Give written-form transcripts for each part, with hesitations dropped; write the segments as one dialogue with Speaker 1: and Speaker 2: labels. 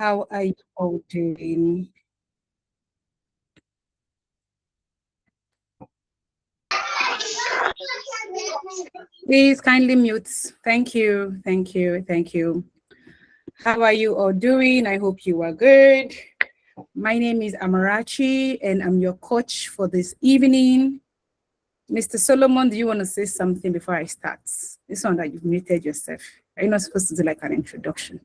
Speaker 1: How are you all doing? Please kindly mute. Thank you, thank you, thank you. How are you all doing? I hope you are good. My name is Amarachi, and I'm your coach for this evening. Mr. Solomon, do you want to say something before I start? This one that you've muted yourself. Are you not supposed to do like an introduction?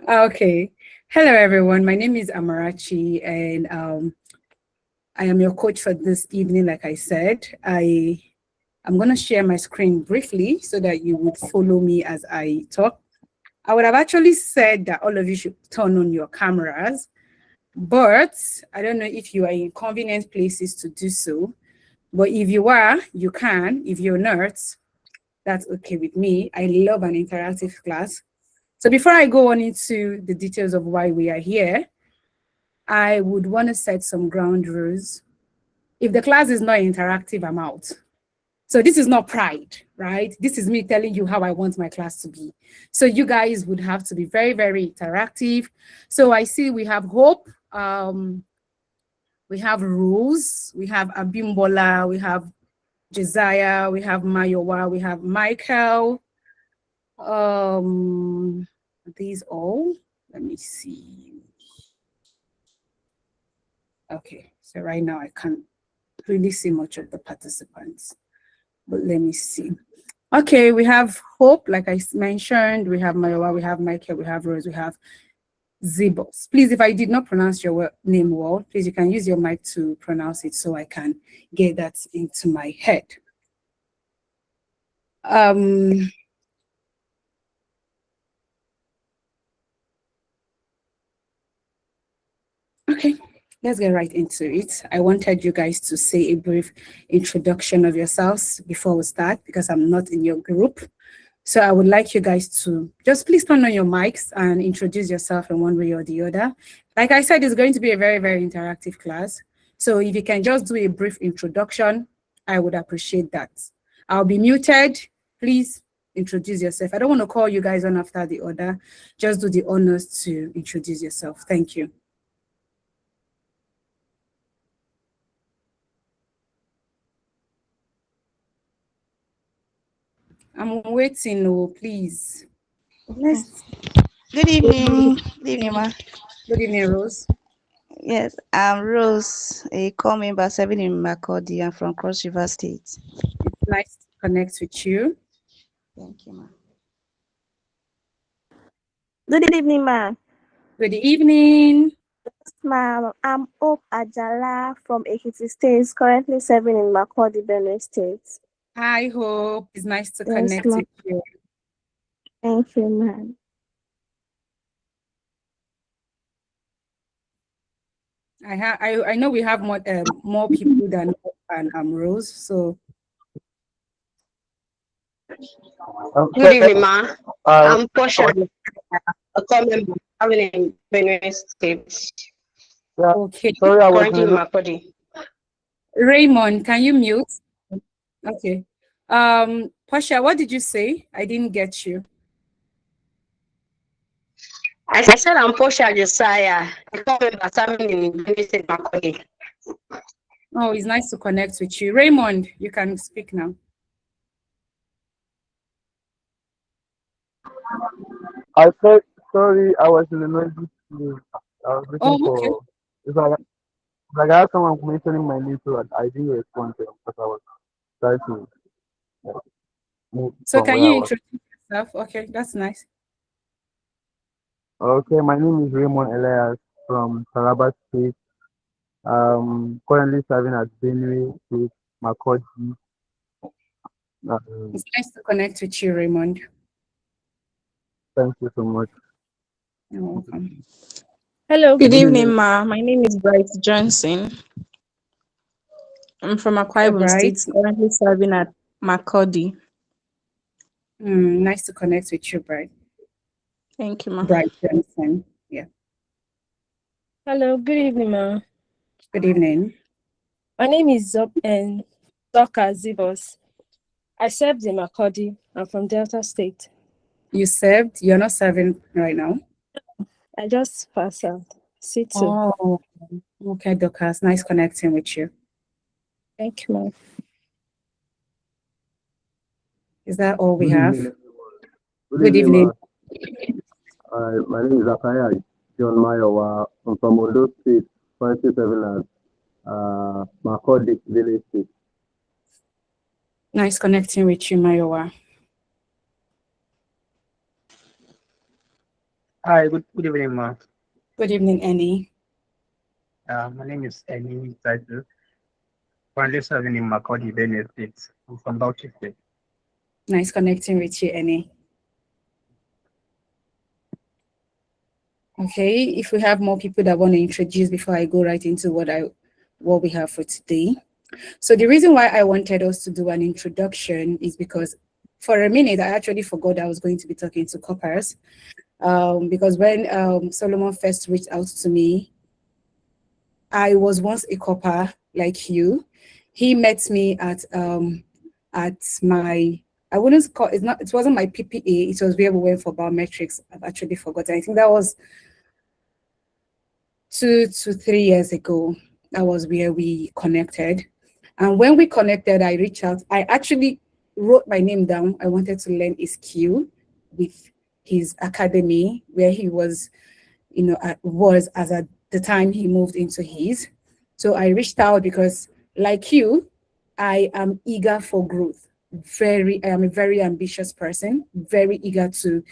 Speaker 1: Okay. Hello, everyone. My name is Amarachi, and I am your coach for this evening. Like I said, I'm going to share my screen briefly so that you would follow me as I talk. I would have actually said that all of you should turn on your cameras, but I don't know if you are in convenient places to do so. But if you are, you can. If you're not, that's okay with me. I love an interactive class. So before I go on into the details of why we are here, I would want to set some ground rules. If the class is not interactive, I'm out. So this is not pride, right? This is me telling you how I want my class to be. So you guys would have to be very, very interactive. So I see we have Hope, we have Rose, we have Abimbola, we have Josiah, we have Mayowa, we have Michael. These all, let me see. Okay, so right now I can't really see much of the participants, but let me see. Okay, we have Hope, like I mentioned, we have Mayowa, we have Michael, we have Rose, we have Zibos. Please, if I did not pronounce your name well, please, you can use your mic to pronounce it so I can get that into my head. Okay, let's get right into it. I wanted you guys to say a brief introduction of yourselves before we start because I'm not in your group. So I would like you guys to just please turn on your mics and introduce yourself in one way or the other. Like I said, it's going to be a very, very interactive class. So if you can just do a brief introduction, I would appreciate that. I'll be muted. Please introduce yourself. I don't want to call you guys one after the other. Just do the honors to introduce yourself. Thank you. I'm waiting, oh, please. Let's...
Speaker 2: Good evening. Good evening, ma.
Speaker 1: Good evening, Rose.
Speaker 2: Yes, I'm Rose, a call member 7 in Makurdi. I'm from Cross River State.
Speaker 1: It's nice to connect with you.
Speaker 2: Thank you, ma.
Speaker 3: Good evening, ma.
Speaker 1: Good evening.
Speaker 3: Yes, ma'am. I'm Hope Ajala from Ekiti State, currently serving in Makurdi, Benue State.
Speaker 1: Hi, Hope. It's nice to
Speaker 3: Yes,
Speaker 1: connect with you.
Speaker 3: Thank you, ma'am.
Speaker 1: I know we have more people than Rose, so.
Speaker 4: Good evening, ma. I'm Portia, a call member having in Benue State.
Speaker 1: Okay.
Speaker 4: Currently in Makurdi.
Speaker 1: Raymond, can you mute? Okay. Portia, what did you say? I didn't get you.
Speaker 4: I said I'm Portia Josiah, a call member serving in Benue State, Makurdi.
Speaker 1: Oh, it's nice to connect with you. Raymond, you can speak now.
Speaker 5: I said, sorry, I was in the noisy place. I was looking for. It's like I had someone mentioning my name, so I didn't respond to them because I was trying to move.
Speaker 1: So can you introduce yourself? Okay, that's nice.
Speaker 5: Okay, my name is Raymond Elias from Taraba State. Currently serving at Benue State, Makurdi.
Speaker 1: It's nice to connect with you, Raymond.
Speaker 5: Thank you so much.
Speaker 1: You're welcome.
Speaker 6: Hello, good evening, ma. My name is Bright Johnson. I'm from Akwa Ibom State, currently serving at Makurdi.
Speaker 1: Nice to connect with you, Bright.
Speaker 6: Thank you, ma.
Speaker 1: Bright Johnson, yeah.
Speaker 6: Hello, good evening, ma.
Speaker 1: Good evening.
Speaker 6: My name is Doka Zibos. I served in Makodi. I'm from Delta State.
Speaker 1: You served? You're not serving right now?
Speaker 6: I just passed out. C2.
Speaker 1: Oh, okay, Dorcas. Nice connecting with you.
Speaker 6: Thank you, ma'am.
Speaker 1: Is that all we
Speaker 7: Good
Speaker 1: have?
Speaker 7: evening, everyone.
Speaker 1: Good evening.
Speaker 7: My name is Zakaya John Mayowa. I'm from Ondo State, 27 as Makodi Village State.
Speaker 1: Nice connecting with you, Mayowa.
Speaker 8: Hi, good evening, ma.
Speaker 1: Good evening, Annie.
Speaker 8: My name is Annie Zaidu. Currently serving in Makodi, Benue State. I'm from Bauchi State.
Speaker 1: Nice connecting with you, Annie. Okay, if we have more people that want to introduce before I go right into what we have for today. So the reason why I wanted us to do an introduction is because for a minute, I actually forgot I was going to be talking to coppers. Because when Solomon first reached out to me, I was once a copper like you. He met me at my, I wouldn't call it wasn't my PPA, it was where we went for biometrics. I've actually forgotten. I think that was 2 to 3 years ago. That was where we connected. And when we connected, I reached out. I actually wrote my name down. I wanted to learn his skill with his academy, where he was, was as at the time he moved into his. So I reached out because, like you, I am eager for growth. I am a very ambitious person, very eager to,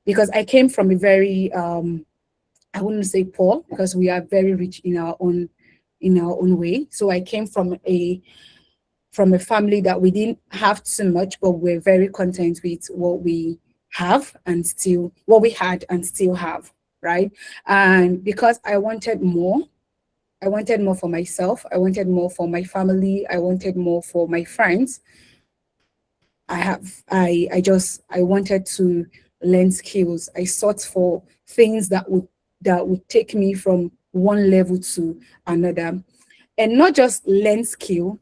Speaker 1: because I came from a very, I wouldn't say poor, because we are very rich in our own way. So I came from a family that we didn't have too much, but we're very content with what we have and still what we had and still have, right? And because I wanted more for myself, I wanted more for my family, I wanted more for my friends. I wanted to learn skills. I sought for things that would take me from one level to another, and not just learn skill.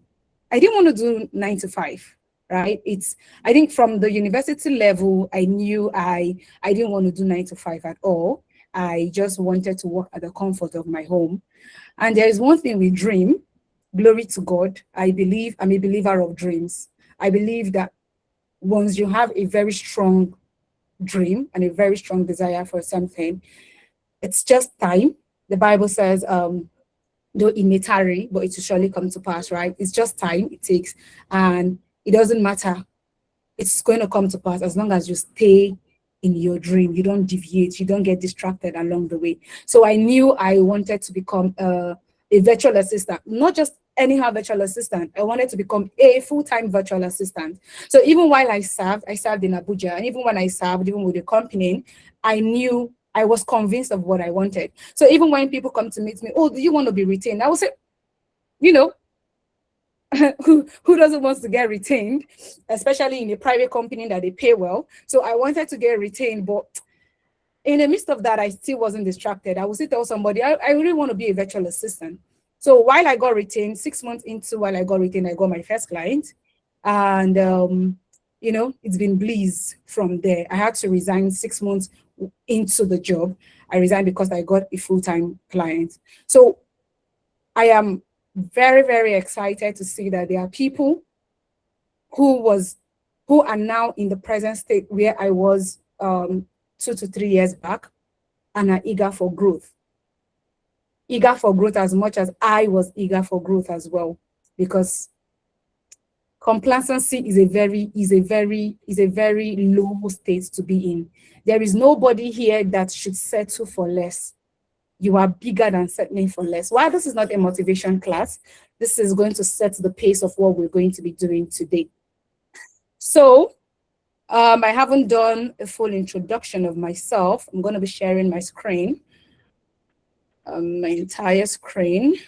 Speaker 1: I didn't want to do 9 to 5, right? I think from the university level, I knew I didn't want to do 9 to 5 at all. I just wanted to work at the comfort of my home. And there is one thing we dream, glory to God. I'm a believer of dreams. I believe that once you have a very strong dream and a very strong desire for something, it's just time. The Bible says, though it may tarry, but it will surely come to pass, right? It's just time it takes, and it doesn't matter. It's going to come to pass as long as you stay in your dream. You don't deviate, you don't get distracted along the way. So I knew I wanted to become a virtual assistant, not just anyhow virtual assistant. I wanted to become a full-time virtual assistant. So even while I served in Abuja, and even when I served, even with the company, I was convinced of what I wanted. So even when people come to meet me, oh, do you want to be retained? I would say, who doesn't want to get retained, especially in a private company that they pay well. So I wanted to get retained, but in the midst of that, I still wasn't distracted. I would say tell somebody, I really want to be a virtual assistant. So while I got retained, 6 months into while I got retained, I got my first client. And, it's been bliss from there. I had to resign 6 months into the job. I resigned because I got a full-time client. So I am very, very excited to see that there are people who are now in the present state where I was 2 to 3 years back, and are eager for growth. Eager for growth as much as I was eager for growth as well, because complacency is a very low state to be in. There is nobody here that should settle for less. You are bigger than settling for less. While this is not a motivation class, this is going to set the pace of what we're going to be doing today. So I haven't done a full introduction of myself. I'm going to be sharing my screen, my entire screen.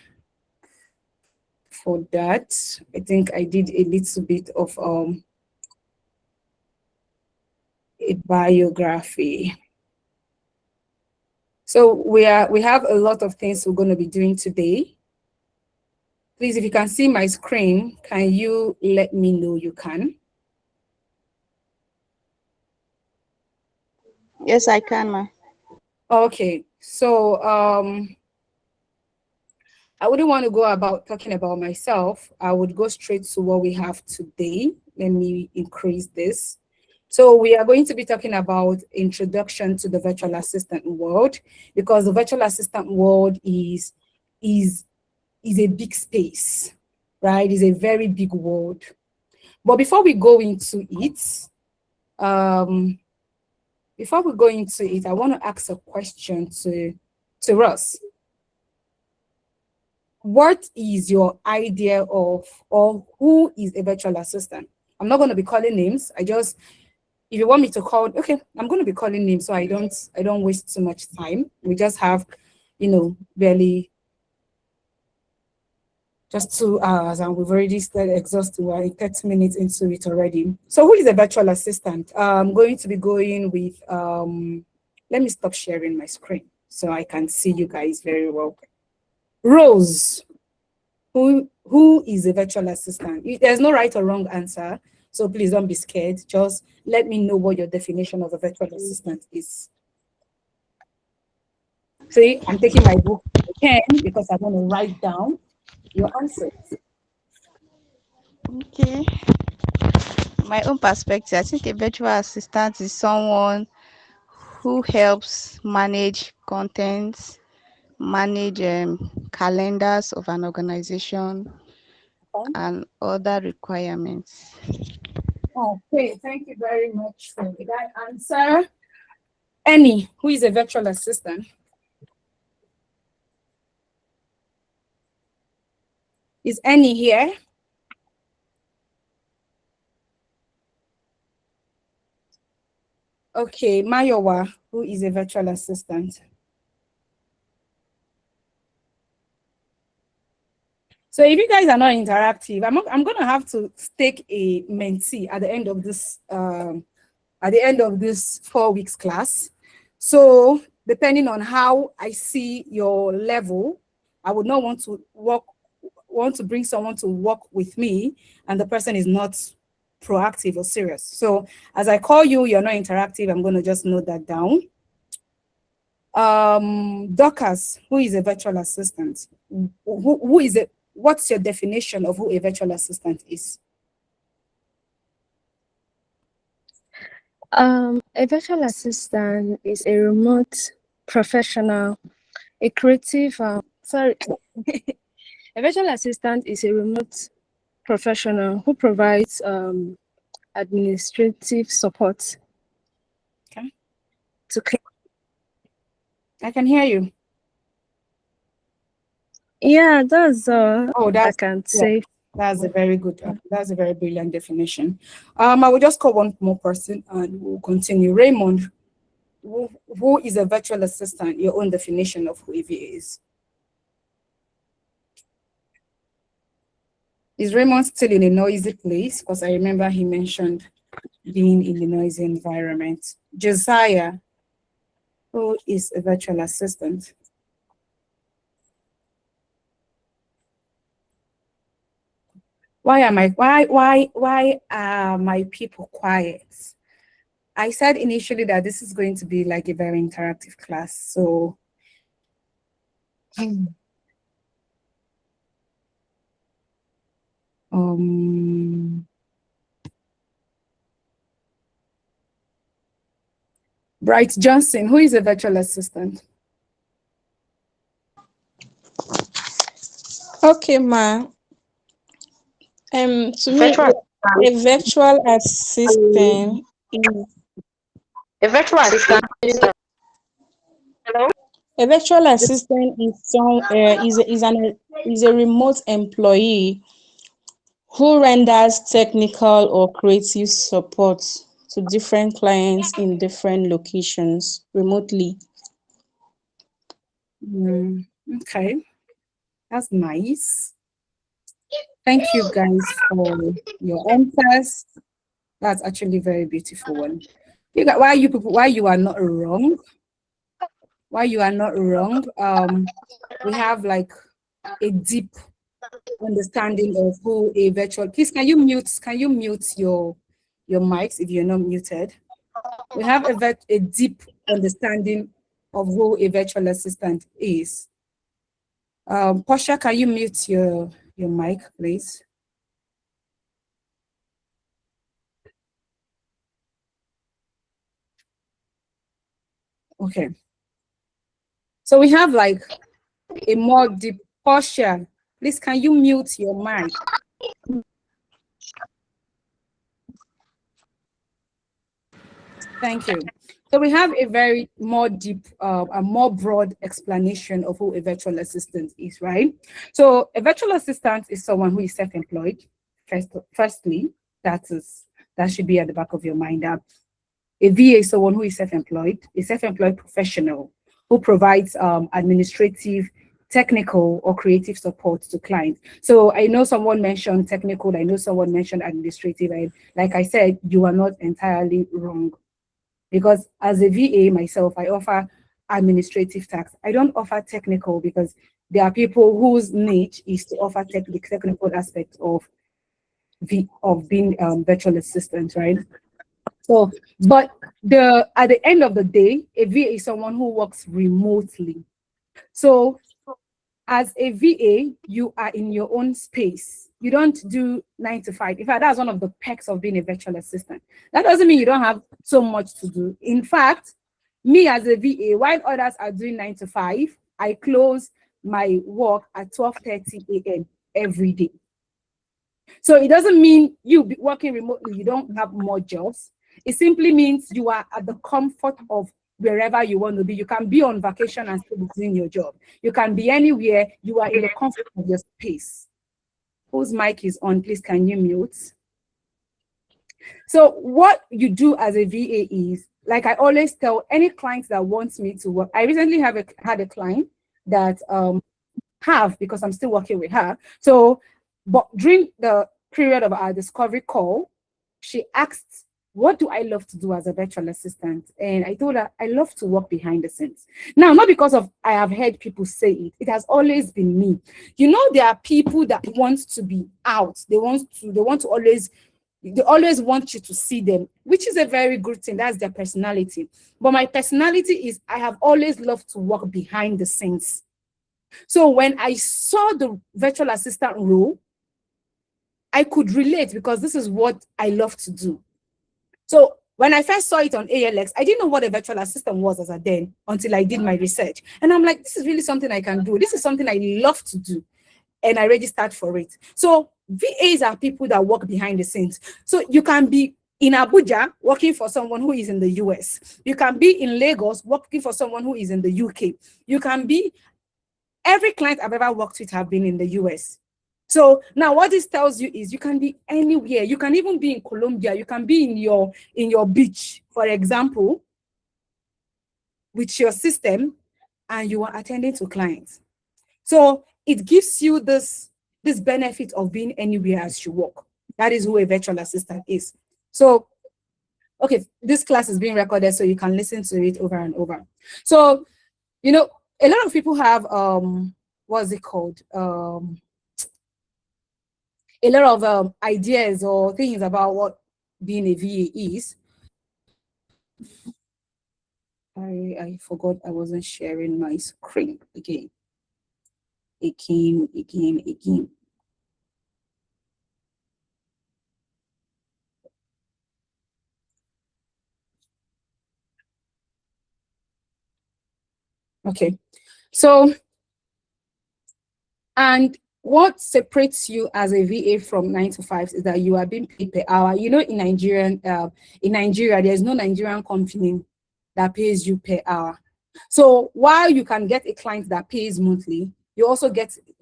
Speaker 1: For that, I think I did a little bit of a biography. So we have a lot of things we're going to be doing today. Please, if you can see my screen, can you let me know you can?
Speaker 2: Yes, I can, ma.
Speaker 1: Okay, so I wouldn't want to go about talking about myself. I would go straight to what we have today. Let me increase this. So we are going to be talking about introduction to the virtual assistant world, because the virtual assistant world is a big space, right? It's a very big world. But before we go into it, I want to ask a question to Russ. What is your idea of, or who is a virtual assistant? I'm not going to be calling names. If you want me to call, okay, I'm going to be calling names so I don't waste too much time. We just have, barely just 2 hours, and we've already started exhausted. We're 30 minutes into it already. So who is a virtual assistant? I'm going to be going with, let me stop sharing my screen so I can see you guys very well. Rose, who is a virtual assistant? There's no right or wrong answer, so please don't be scared. Just let me know what your definition of a virtual assistant is. See, I'm taking my book pen because I want to write down your answers.
Speaker 2: Okay. My own perspective, I think a virtual assistant is someone who helps manage content, manage calendars of an organization, and other requirements.
Speaker 1: Okay, thank you very much for that answer. Annie, who is a virtual assistant? Is Annie here? Okay, Mayowa, who is a virtual assistant? So if you guys are not interactive, I'm going to have to stake a mentee at the end of this 4 weeks class. So depending on how I see your level, I would not want to bring someone to work with me and the person is not proactive or serious. So as I call you, you're not interactive. I'm going to just note that down. Dorcas, who is a virtual assistant? Who is it? What's your definition of who a virtual assistant is?
Speaker 6: A virtual assistant is a remote professional, a creative, a virtual assistant is a remote professional who provides administrative support.
Speaker 1: Okay.
Speaker 6: To
Speaker 1: I can hear you.
Speaker 6: Yeah, that's
Speaker 1: I can say. That's a very good, that's a very brilliant definition. I will just call one more person and we'll continue. Raymond, who is a virtual assistant? Your own definition of who EVA is. Is Raymond still in a noisy place? Because I remember he mentioned being in a noisy environment. Josiah, who is a virtual assistant? Why are my people quiet? I said initially that this is going to be like a very interactive class. So Bright Johnson, who is a virtual assistant?
Speaker 9: Okay, ma. To me, a virtual assistant is
Speaker 4: a virtual assistant. Hello?
Speaker 9: A virtual assistant is a remote employee who renders technical or creative support to different clients in different locations remotely.
Speaker 1: Okay, that's nice. Thank you guys for your answers. That's actually very beautiful one. You got why you are not wrong. Why you are not wrong. We have like a deep understanding of who a virtual, please can you mute your mics if you're not muted? We have a deep understanding of who a virtual assistant is. Portia, can you mute your mic, please? Okay. So we have like a more deep Portia. Please, can you mute your mic? Thank you. So we have a very more deep, a more broad explanation of who a virtual assistant is, right? So a virtual assistant is someone who is self-employed. Firstly, that should be at the back of your mind. A VA is someone who is self-employed, a self-employed professional who provides administrative, technical, or creative support to clients. So I know someone mentioned technical, I know someone mentioned administrative, and like I said, you are not entirely wrong. Because as a VA myself, I offer administrative tasks. I don't offer technical because there are people whose niche is to offer technical aspects of being virtual assistant, right? So, but at the end of the day, a VA is someone who works remotely. So as a VA, you are in your own space. You don't do 9 to 5. In fact, that's one of the perks of being a virtual assistant. That doesn't mean you don't have so much to do. In fact, me as a VA, while others are doing 9 to 5, I close my work at 12:30 a.m. every day. So it doesn't mean you working remotely, you don't have more jobs. It simply means you are at the comfort of wherever you want to be. You can be on vacation and still be doing your job. You can be anywhere. You are in the comfort of your space. Whose mic is on? Please, can you mute? So what you do as a VA is, like I always tell any client that wants me to work. I recently had a client that because I'm still working with her. So, but during the period of our discovery call, she asked, what do I love to do as a virtual assistant? And I told her, I love to work behind the scenes. Now, not because of I have heard people say it. It has always been me. You know, there are people that want to be out. They always want you to see them, which is a very good thing. That's their personality. But my personality is I have always loved to work behind the scenes. So when I saw the virtual assistant role, I could relate because this is what I love to do. So when I first saw it on ALX, I didn't know what a virtual assistant was as a then until I did my research. And I'm like, this is really something I can do. This is something I love to do. And I registered for it. So VAs are people that work behind the scenes. So you can be in Abuja working for someone who is in the US. You can be in Lagos working for someone who is in the UK. You can be, every client I've ever worked with have been in the US. So now what this tells you is you can be anywhere. You can even be in Colombia. You can be in your beach, for example, with your system, and you are attending to clients. So it gives you this benefit of being anywhere as you work. That is who a virtual assistant is. So, okay, this class is being recorded, so you can listen to it over and over. So, you know, a lot of people have what's it called? A lot of ideas or things about what being a VA is. I forgot I wasn't sharing my screen again. Again. Okay, so, and what separates you as a VA from 9 to 5 is that you are being paid per hour. You know, in Nigeria, there's no Nigerian company that pays you per hour. So while you can get a client that pays monthly, you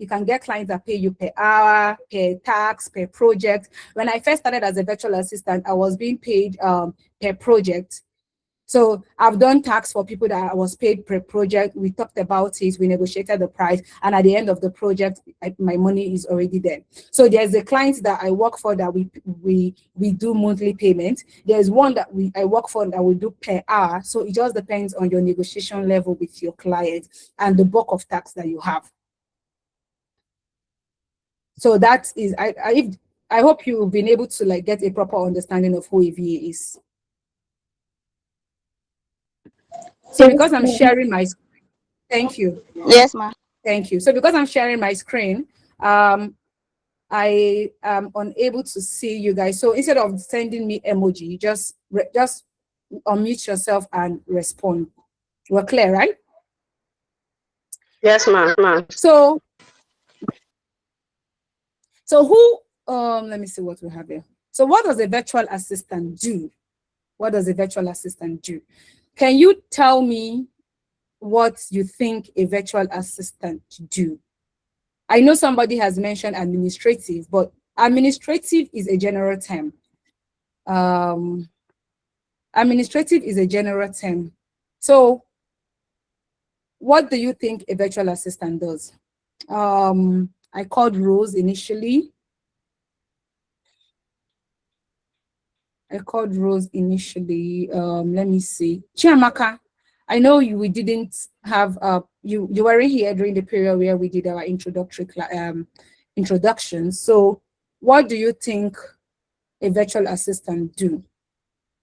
Speaker 1: can get clients that pay you per hour, per tax, per project. When I first started as a virtual assistant, I was being paid per project. So I've done tax for people that I was paid per project. We talked about it, we negotiated the price, and at the end of the project, my money is already there. So there's a client that I work for that we do monthly payment. There's one that I work for that we do per hour. So it just depends on your negotiation level with your client and the bulk of tax that you have. So that is, I hope you've been able to like get a proper understanding of who a VA is. So because I'm sharing my, thank you.
Speaker 2: Yes, ma'am.
Speaker 1: Thank you. So because I'm sharing my screen, I am unable to see you guys. So instead of sending me emoji, just unmute yourself and respond. We're clear, right?
Speaker 4: Yes, ma'am.
Speaker 1: So who, let me see what we have here. So what does a virtual assistant do? What does a virtual assistant do? Can you tell me what you think a virtual assistant do? I know somebody has mentioned administrative, but administrative is a general term. Administrative is a general term. So what do you think a virtual assistant does? I called Rose initially. Let me see. Chiamaka, I know we didn't have, you weren't here during the period where we did our introductory introduction. So what do you think a virtual assistant do?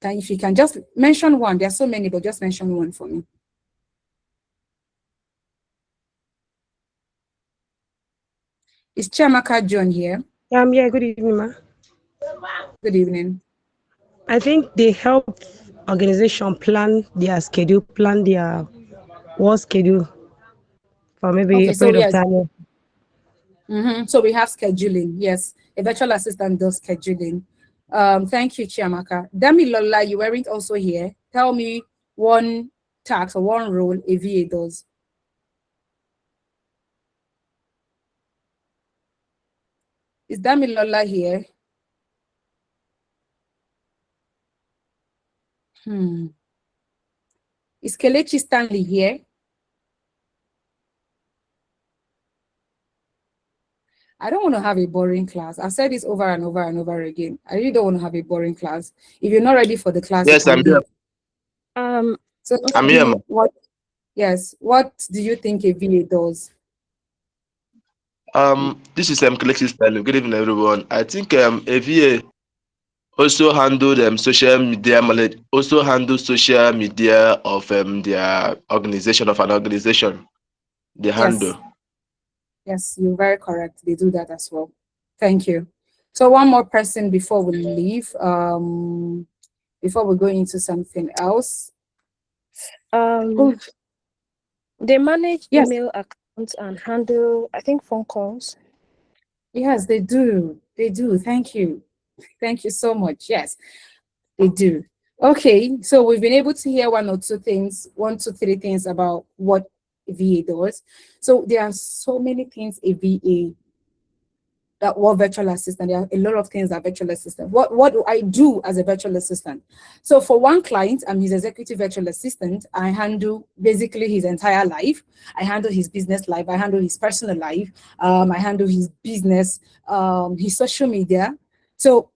Speaker 1: If you can just mention one, there are so many, but just mention one for me. Is Chiamaka John here?
Speaker 10: Yeah, good evening, ma.
Speaker 1: Good evening.
Speaker 10: I think they help organization plan their schedule, plan their work schedule for maybe a period of time.
Speaker 1: So we have scheduling. Yes, a virtual assistant does scheduling. Thank you, Chiamaka. Damilola, you weren't also here. Tell me one task or one role a VA does. Is Damilola here? Is Kelechi Stanley here? I don't want to have a boring class. I've said this over and over and over again. I really don't want to have a boring class. If you're not ready for the class,
Speaker 11: yes, I'm here.
Speaker 1: So
Speaker 11: I'm here.
Speaker 1: What do you think a VA does?
Speaker 11: This is Kelechi Stanley. Good evening, everyone. I think a VA also handle social media, also handle social media of their organization, of an organization. They handle.
Speaker 1: Yes, you're very correct. They do that as well. Thank you. So one more person before we leave, before we go into something else.
Speaker 6: They manage email accounts and handle, I think, phone calls.
Speaker 1: Yes, they do. They do. Thank you. Thank you so much. Yes, they do. Okay, so we've been able to hear one or two things, 1, 2, 3 things about what a VA does. So there are so many things a VA, what virtual assistant, there are a lot of things that virtual assistant. What do I do as a virtual assistant? So for one client, I'm his executive virtual assistant. I handle basically his entire life. I handle his business life. I handle his personal life. I handle his business, his social media. So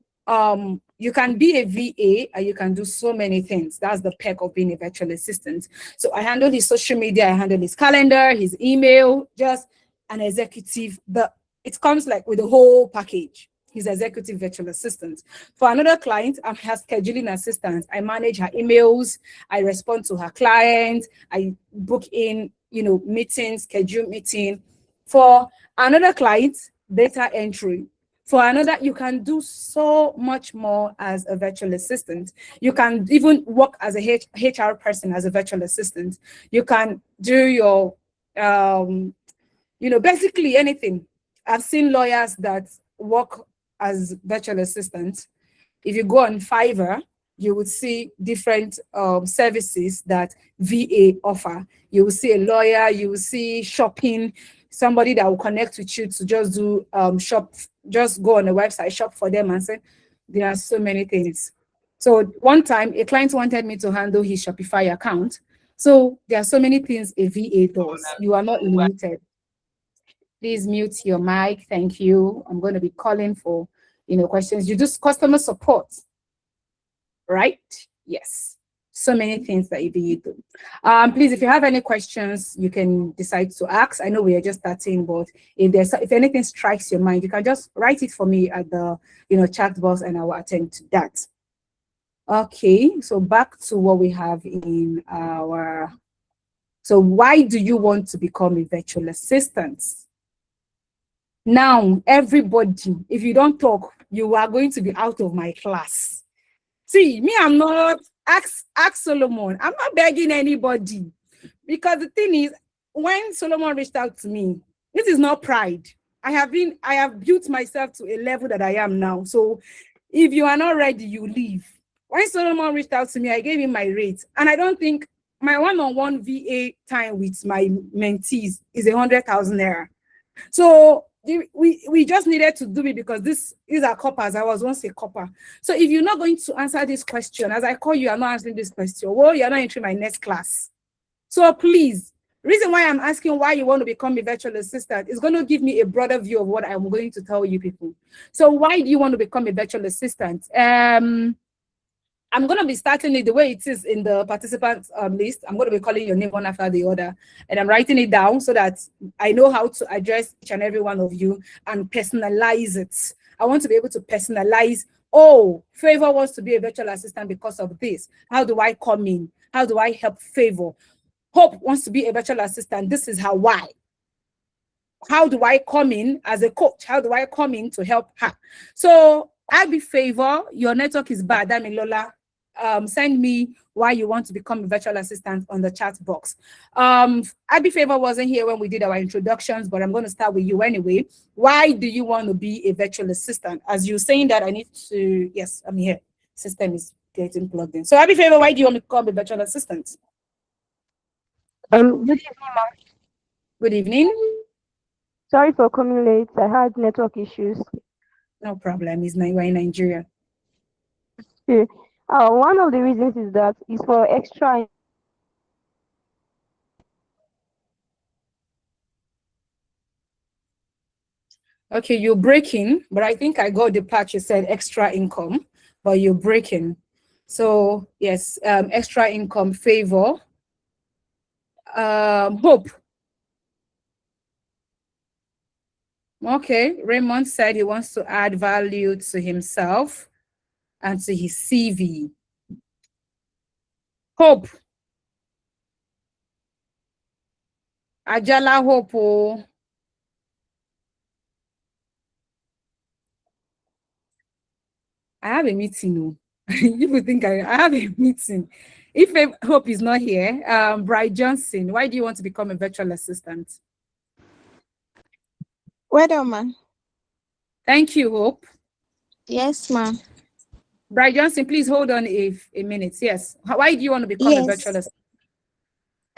Speaker 1: you can be a VA and you can do so many things. That's the perk of being a virtual assistant. So I handle his social media, I handle his calendar, his email, just an executive. It comes like with the whole package. His executive virtual assistant. For another client, I'm her scheduling assistant. I manage her emails. I respond to her clients. I book in, meetings, schedule meeting. For another client, data entry. For another, you can do so much more as a virtual assistant. You can even work as a HR person as a virtual assistant. You can do your, basically anything. I've seen lawyers that work as virtual assistants. If you go on Fiverr, you would see different services that VA offer. You will see a lawyer, you will see shopping, somebody that will connect with you to just do shop, just go on the website, shop for them and say, there are so many things. So one time a client wanted me to handle his Shopify account. So there are so many things a VA does. You are not limited. Please mute your mic. Thank you. I'm going to be calling for, questions. You do customer support, right? Yes. So many things that you do. Please, if you have any questions, you can decide to ask. I know we are just starting, but if anything strikes your mind, you can just write it for me at the chat box, and I will attend to that. Okay, so back to what we have in our. So why do you want to become a virtual assistant? Now, everybody, if you don't talk, you are going to be out of my class. See, me, I'm not. Ask Solomon. I'm not begging anybody, because the thing is, when Solomon reached out to me, this is not pride. I have built myself to a level that I am now. So if you are not ready, you leave. When Solomon reached out to me, I gave him my rate, and I don't think my one-on-one VA time with my mentees is 100,000 naira. So we just needed to do it because these are coppers. I was once a copper. So if you're not going to answer this question, as I call you, I'm not answering this question. Well, you're not entering my next class. So please, reason why I'm asking why you want to become a virtual assistant is going to give me a broader view of what I'm going to tell you people. So why do you want to become a virtual assistant? I'm going to be starting it the way it is in the participant list. I'm going to be calling your name one after the other, and I'm writing it down so that I know how to address each and every one of you and personalize it. I want to be able to personalize, oh, Favor wants to be a virtual assistant because of this. How do I come in? How do I help Favor? Hope wants to be a virtual assistant. This is how why. How do I come in as a coach? How do I come in to help her? So I'll be Favor. Your network is bad. Damilola. Send me why you want to become a virtual assistant on the chat box. Abby Favor wasn't here when we did our introductions, but I'm going to start with you anyway. Why do you want to be a virtual assistant? As you're saying that, I need to, yes, I'm here. System is getting plugged in. So Abby Favor, why do you want to become a virtual assistant?
Speaker 3: Good evening, ma'am.
Speaker 1: Good evening.
Speaker 3: Sorry for coming late. I had network issues.
Speaker 1: No problem. We're in Nigeria.
Speaker 3: Okay. One of the reasons is that it's for extra.
Speaker 1: Okay, you're breaking, but I think I got the part you said extra income, but you're breaking. So yes, extra income, Favor. Hope. Okay, Raymond said he wants to add value to himself and to his CV. Hope. Ajala Hope. Oh. I have a meeting. No. You would think I have a meeting. If Hope is not here, Bright Johnson, why do you want to become a virtual assistant?
Speaker 3: Well done, ma'am.
Speaker 1: Thank you, Hope.
Speaker 3: Yes, ma'am.
Speaker 1: Bright Johnson, please hold on a minute. Yes. Why do you want to become a virtual assistant?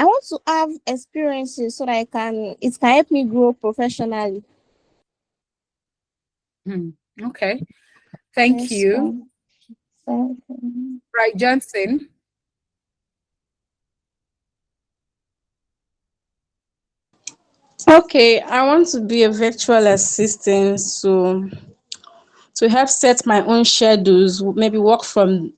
Speaker 3: I want to have experiences so that it can help me grow professionally.
Speaker 1: Okay. Thank you. Bright Johnson.
Speaker 9: Okay, I want to be a virtual assistant to help set my own schedules, maybe work from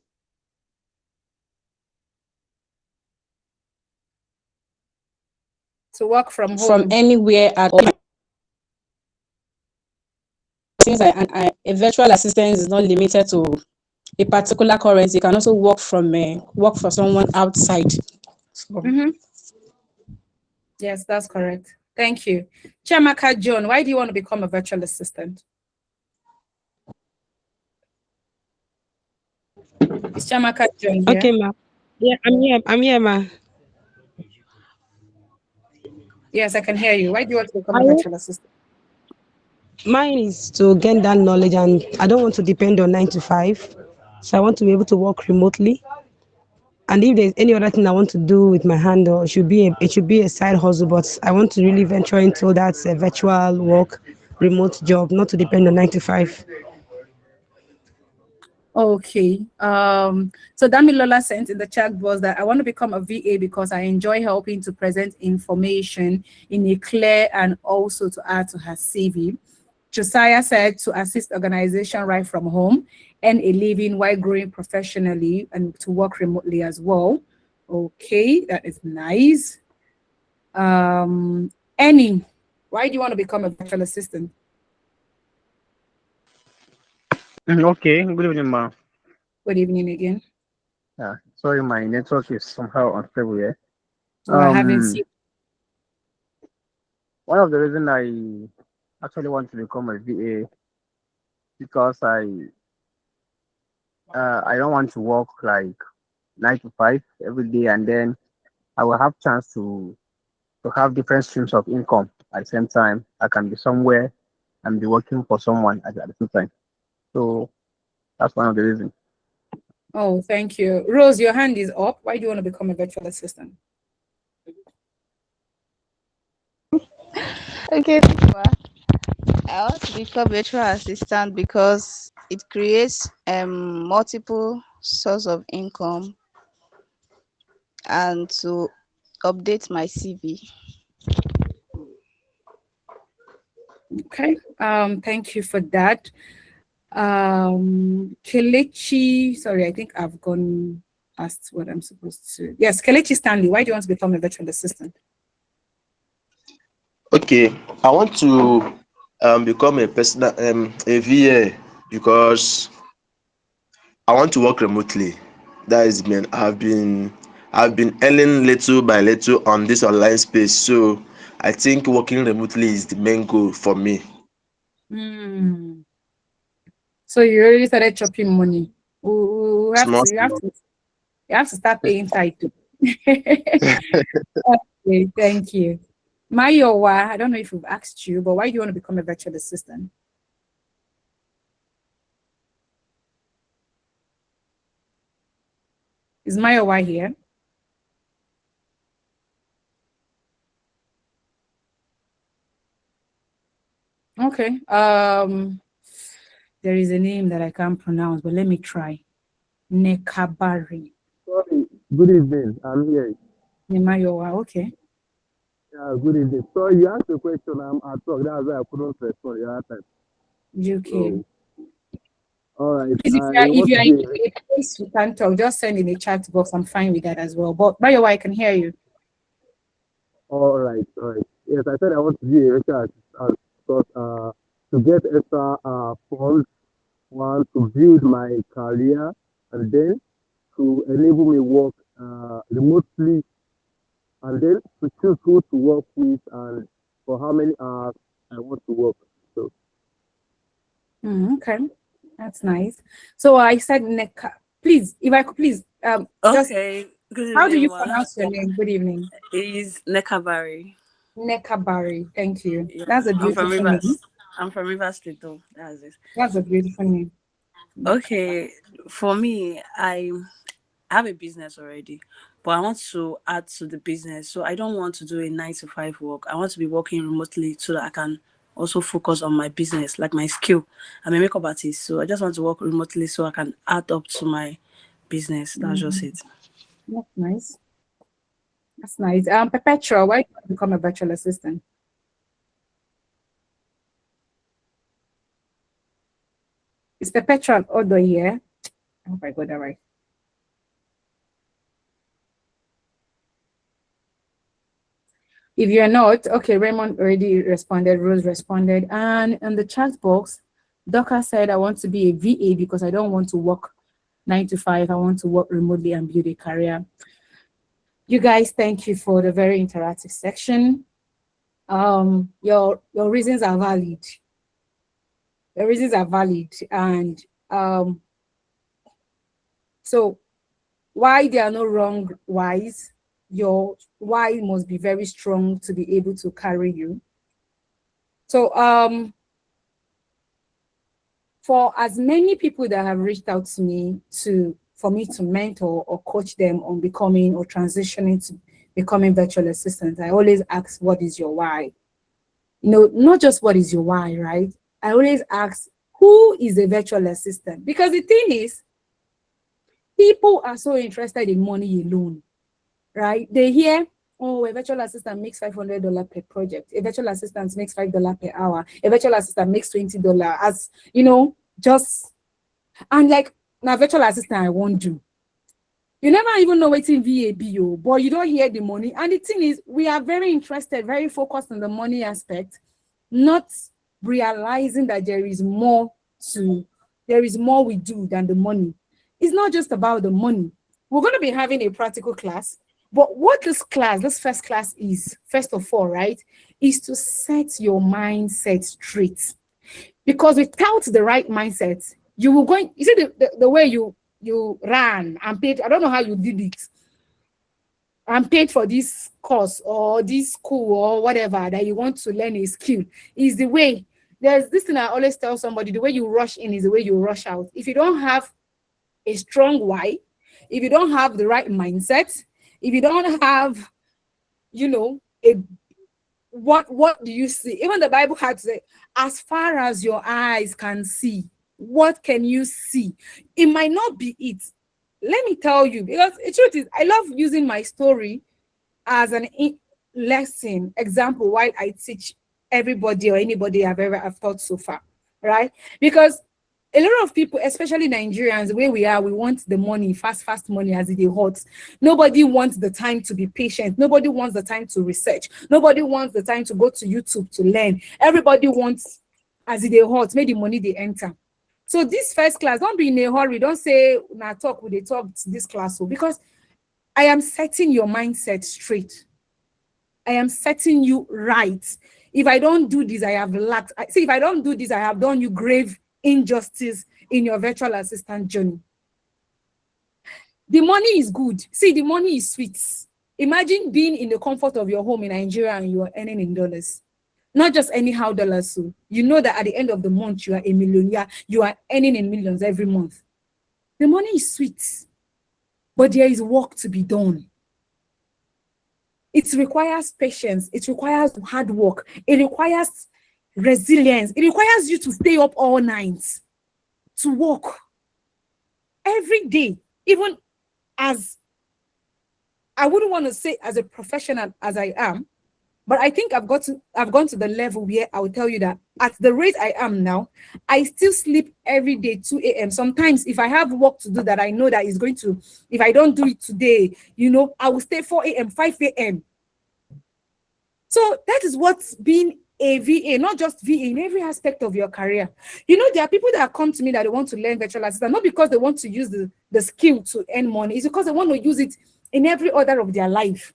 Speaker 1: home.
Speaker 9: Anywhere at all. Since a virtual assistant is not limited to a particular currency, you can also work for someone outside. So.
Speaker 1: Yes, that's correct. Thank you. Chiamaka John, why do you want to become a virtual assistant? Is Chiamaka John here?
Speaker 10: Okay, ma'am. Yeah, I'm here, ma'am.
Speaker 1: Yes, I can hear you. Why do you want to become a virtual assistant?
Speaker 10: Mine is to gain that knowledge, and I don't want to depend on 9 to 5. So I want to be able to work remotely. And if there's any other thing I want to do with my hand, or it should be a side hustle, but I want to really venture into that virtual work, remote job, not to depend on 9 to 5.
Speaker 1: Okay. So Damilola sent in the chat box that I want to become a VA because I enjoy helping to present information in a clear and also to add to her CV. Josiah said to assist organization right from home and a living while growing professionally and to work remotely as well. Okay, that is nice. Annie, why do you want to become a virtual assistant?
Speaker 8: Okay, good evening, ma.
Speaker 1: Good evening again.
Speaker 8: Yeah, sorry, my network is somehow unstable here.
Speaker 1: So I haven't seen.
Speaker 8: One of the reasons I actually want to become a VA because I don't want to work like 9 to 5 every day, and then I will have chance to have different streams of income at the same time. I can be somewhere and be working for someone at the same time. So that's one of the reasons.
Speaker 1: Oh, thank you. Rose, your hand is up. Why do you want to become a virtual assistant?
Speaker 2: Okay, I want to become virtual assistant because it creates multiple source of income and to update my CV.
Speaker 1: Okay. Thank you for that. Kelechi, sorry, I think I've gone past what I'm supposed to. Yes, Kelechi Stanley, why do you want to become a virtual assistant?
Speaker 11: Okay, I want to become a personal a VA because I want to work remotely. That is mean I've been earning little by little on this online space. So I think working remotely is the main goal for me.
Speaker 1: So you already started chopping money. You have
Speaker 11: Small,
Speaker 1: to start paying title. Okay, thank you. Mayowa, I don't know if we've asked you, but why do you want to become a virtual assistant? Is Mayowa here? Okay. There is a name that I can't pronounce, but let me try. Nekabari.
Speaker 7: Sorry, good evening. I'm here.
Speaker 1: Mayowa, okay.
Speaker 7: Yeah, good evening. So you asked a question, I'm at work. That's why I couldn't respond the other time.
Speaker 1: UK.
Speaker 7: So, all right.
Speaker 1: Please, if you are in a place you can't talk, just send in the chat box. I'm fine with that as well. But Mayowa, I can hear you.
Speaker 7: All right, all right. Yes, I said I want to be a virtual assistant because to get extra funds, one, to build my career, and then to enable me work remotely, and then to choose who to work with and for how many hours I want to work. So
Speaker 1: Okay, that's nice. So I said Neka. Please, if I could please,
Speaker 12: Okay. Good evening,
Speaker 1: how do you
Speaker 12: Ma.
Speaker 1: pronounce your name? Good evening.
Speaker 12: It is Nekabari.
Speaker 1: Nekabari. Thank you.
Speaker 12: Yeah,
Speaker 1: That's a
Speaker 12: I'm from
Speaker 1: beautiful name.
Speaker 12: Rivers. I'm from Rivers State, though. That's it.
Speaker 1: That's a beautiful name.
Speaker 12: Okay, for me, I have a business already, but I want to add to the business. So I don't want to do a 9 to 5 work. I want to be working remotely so that I can also focus on my business, like my skill. I'm a makeup artist, so I just want to work remotely so I can add up to my business. That's just it.
Speaker 1: That's nice. That's nice. Perpetua, why did you become a virtual assistant? Is Perpetua an author here? I hope I got that right. If you're not, okay, Raymond already responded, Rose responded, and in the chat box, Doka said, I want to be a VA because I don't want to work 9 to 5. I want to work remotely and build a career. You guys, thank you for the very interactive section. Your reasons are valid. The reasons are valid, and so why there are no wrong whys, your why must be very strong to be able to carry you. So for as many people that have reached out to me for me to mentor or coach them on becoming or transitioning to becoming virtual assistants, I always ask, what is your why? You know, not just what is your why, right? I always ask, who is a virtual assistant? Because the thing is, people are so interested in money alone, right? They hear oh, a virtual assistant makes $500 per project. A virtual assistant makes $5 per hour. A virtual assistant makes $20. As you know, just and like now virtual assistant I won't do. You never even know what's in VABO, but you don't hear the money. And the thing is, we are very interested, very focused on the money aspect, not realizing that there is more we do than the money. It's not just about the money. We're going to be having a practical class, but what this first class is, first of all, right, is to set your mindset straight. Because without the right mindset, you will go, you see the way you ran and paid, I don't know how you did it, and paid for this course or this school or whatever that you want to learn a skill, is the way. There's this thing I always tell somebody, the way you rush in is the way you rush out. If you don't have a strong why, if you don't have the right mindset, if you don't have, you know, what do you see? Even the Bible had to say, as far as your eyes can see, what can you see? It might not be it. Let me tell you, because the truth is, I love using my story as an lesson example while I teach everybody or anybody I've taught so far, right? Because a lot of people, especially Nigerians, where we are, we want the money, fast money as it is hot. Nobody wants the time to be patient. Nobody wants the time to research. Nobody wants the time to go to YouTube to learn. Everybody wants as it is hot, make the money they enter. So this first class, don't be in a hurry. Don't say, nah, talk with they talk to this class. Because I am setting your mindset straight. I am setting you right. If I don't do this, I have lacked. See, if I don't do this, I have done you grave injustice in your virtual assistant journey. The money is good. See, the money is sweet. Imagine being in the comfort of your home in Nigeria and you are earning in dollars. Not just anyhow dollars. So you know that at the end of the month, you are a millionaire. You are earning in millions every month. The money is sweet, but there is work to be done. It requires patience. It requires hard work. It requires resilience. It requires you to stay up all night to work every day, even as I wouldn't want to say as a professional as I am, but I think I've gone to the level where I will tell you that at the rate I am now, I still sleep every day 2 a.m. Sometimes if I have work to do that I know that is going to, if I don't do it today, you know, I will stay 4 a.m., 5 a.m. So that is what's being a VA, not just VA, in every aspect of your career. You know, there are people that come to me that they want to learn virtual assistant, not because they want to use the skill to earn money, it's because they want to use it in every order of their life.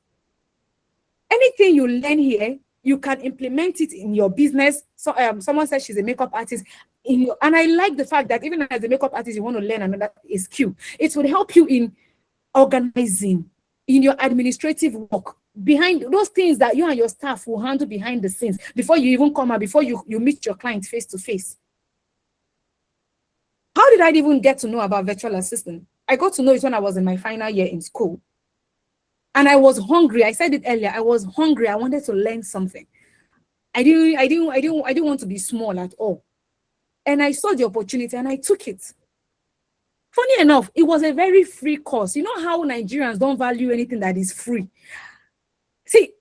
Speaker 1: Anything you learn here, you can implement it in your business. So someone said she's a makeup artist, and I like the fact that even as a makeup artist, you want to learn another skill. It will help you in organizing, in your administrative work, behind those things that you and your staff will handle behind the scenes before you even come out, before you meet your client face to face. How did I even get to know about virtual assistant? I got to know it when I was in my final year in school. And I was hungry. I said it earlier. I was hungry. I wanted to learn something. I didn't want to be small at all. And I saw the opportunity and I took it. Funny enough, it was a very free course. You know how Nigerians don't value anything that is free. See,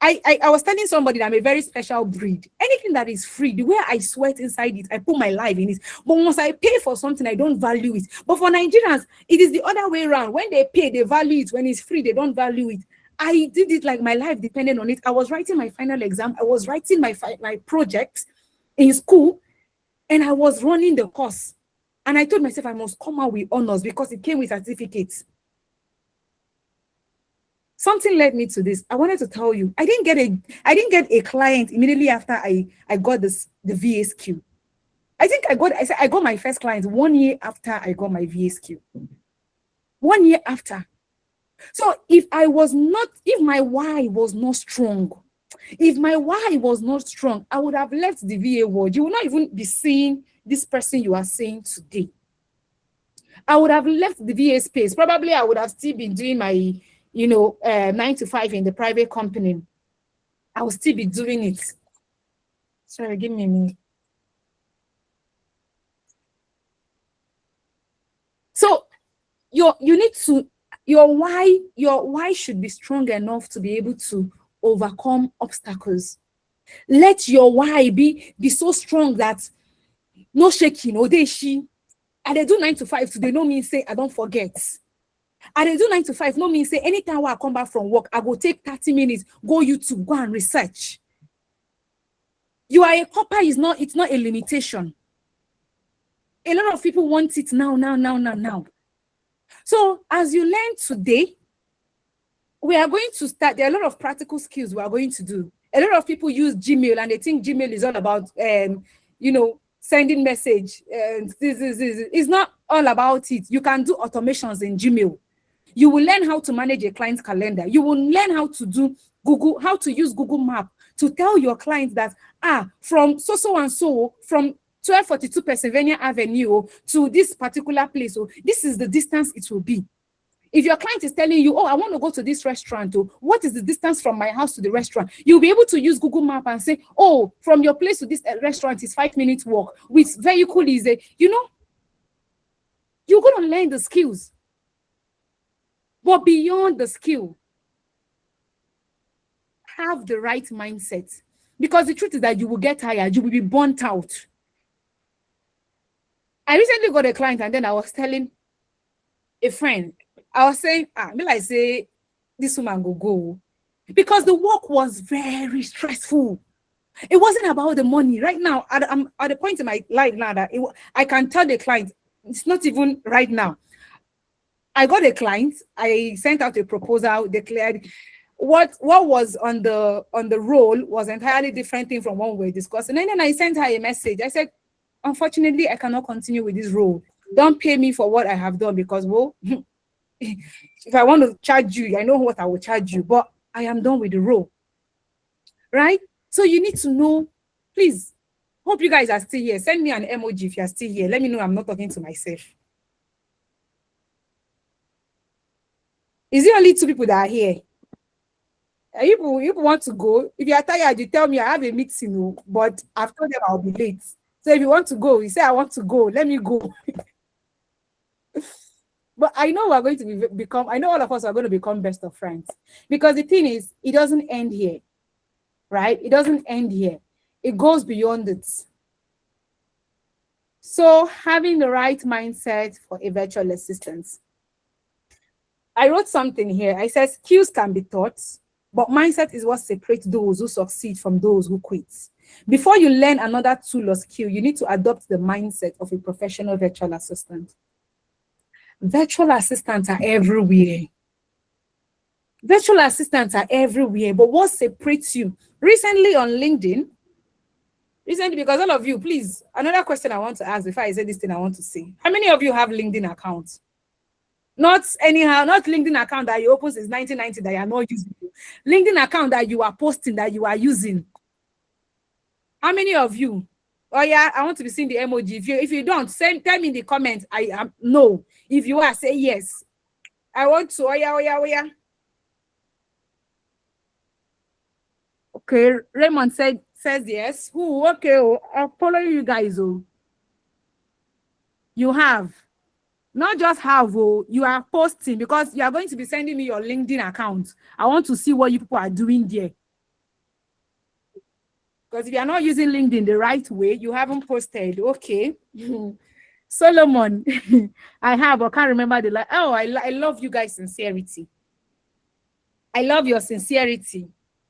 Speaker 1: I was telling somebody that I'm a very special breed. Anything that is free, the way I sweat inside it, I put my life in it. But once I pay for something, I don't value it. But for Nigerians, it is the other way around. When they pay, they value it. When it's free, they don't value it. I did it like my life depended on it. I was writing my final exam. I was writing my project in school, and I was running the course. And I told myself I must come out with honors because it came with certificates. Something led me to this. I wanted to tell you, I didn't get a client immediately after I got the VA skill. I got my first client 1 year after I got my VA skill. 1 year after. So if my why was not strong, I would have left the VA world. You will not even be seeing this person you are seeing today. I would have left the VA space. Probably I would have still been doing my 9 to 5 in the private company. I will still be doing it. Sorry, give me a minute. So you need to Your why should be strong enough to be able to overcome obstacles. Let your why be so strong that no shaking, no day she. And they do 9 to 5 today, no mean say I don't forget. And they do 9 to 5, no mean say anytime when I come back from work, I go take 30 minutes, go YouTube, go and research. You are a copper, it's not a limitation. A lot of people want it now. So as you learn today, we are going to start. There are a lot of practical skills we are going to do. A lot of people use Gmail and they think Gmail is all about, sending message. This. It's not all about it. You can do automations in Gmail. You will learn how to manage a client's calendar. You will learn how to do how to use Google Map to tell your clients that, from so and so, from 1242 Pennsylvania Avenue to this particular place, this is the distance it will be. If your client is telling you, I want to go to this restaurant, what is the distance from my house to the restaurant? You'll be able to use Google Map and say, from your place to this restaurant is 5 minutes walk. With vehicle is you're going to learn the skills. But beyond the skill, have the right mindset. Because the truth is that you will get tired, you will be burnt out. I recently got a client and then I was telling a friend, I was saying, this woman go. Because the work was very stressful. It wasn't about the money. Right now, I'm at a point in my life now that I can tell the client, it's not even right now. I got a client, I sent out a proposal, declared what was on the roll was entirely different thing from what we were discussing. And then I sent her a message. I said, unfortunately, I cannot continue with this role. Don't pay me for what I have done because, if I want to charge you, I know what I will charge you, but I am done with the role. Right? So you need to know, please, hope you guys are still here. Send me an emoji if you are still here. Let me know I'm not talking to myself. Is it only 2 people that are here? You want to go? If you are tired, you tell me I have a meeting, but I've told them I'll be late. So if you want to go, you say I want to go, let me go. But I know we're going to I know all of us are going to become best of friends. Because the thing is, it doesn't end here, right? It doesn't end here. It goes beyond it. So having the right mindset for a virtual assistant. I wrote something here. I said skills can be taught, but mindset is what separates those who succeed from those who quit. Before you learn another tool or skill, you need to adopt the mindset of a professional virtual assistant. Virtual assistants are everywhere. Virtual assistants are everywhere, but what separates you? Recently on LinkedIn, because all of you, please, another question I want to ask before I say this thing I want to say. How many of you have LinkedIn accounts? Not LinkedIn account that you open since 1990 that you are not using. LinkedIn account that you are posting, that you are using. How many of you? Oh yeah, I want to be seeing the emoji. If you don't, tell me in the comments. I am no. If you are, say yes. I want to. Oh yeah. Okay, Raymond says yes. Who? Okay, I'll follow you guys. You have. Not just have, you are posting because you are going to be sending me your LinkedIn account. I want to see what you people are doing there. Because if you are not using LinkedIn the right way, you haven't posted. Okay. Solomon, I can't remember the I love you guys' sincerity. I love your sincerity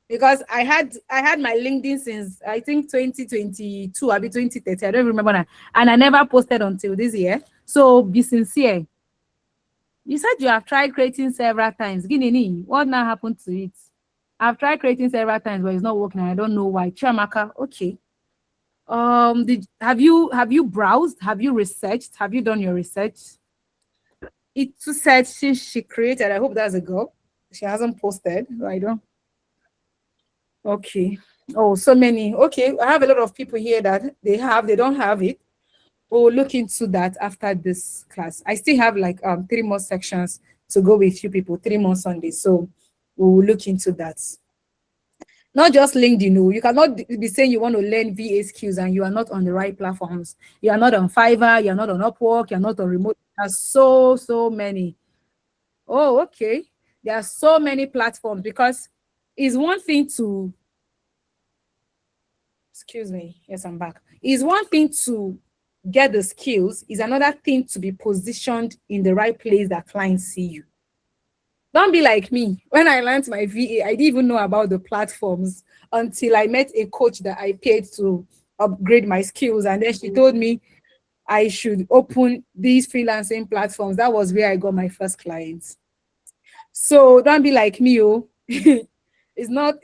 Speaker 1: because I had my LinkedIn since I think 2022, I'll be 2030. I don't remember that. And I never posted until this year. So be sincere. You said you have tried creating several times. Guinea, what now happened to it? I've tried creating several times, but it's not working. I don't know why. Chiamaka, okay. Have you browsed? Have you researched? Have you done your research? It said she created. I hope that's a girl. She hasn't posted. So I don't. Okay. Oh, so many. Okay, I have a lot of people here that they don't have it. We'll look into that after this class. I still have like 3 more sections to go with you people, 3 more Sundays. So we'll look into that. Not just LinkedIn. You cannot be saying you want to learn VA skills and you are not on the right platforms. You are not on Fiverr, you're not on Upwork, you're not on Remote. There's so many. oh, okay. There are so many platforms, because it's one thing to, excuse me, yes, I'm back. It's one thing to get the skills, is another thing to be positioned in the right place that clients see you. Don't be like me. When I learned my VA, I didn't even know about the platforms until I met a coach that I paid to upgrade my skills. And then she told me I should open these freelancing platforms. That was where I got my first clients. So don't be like me, oh. It's not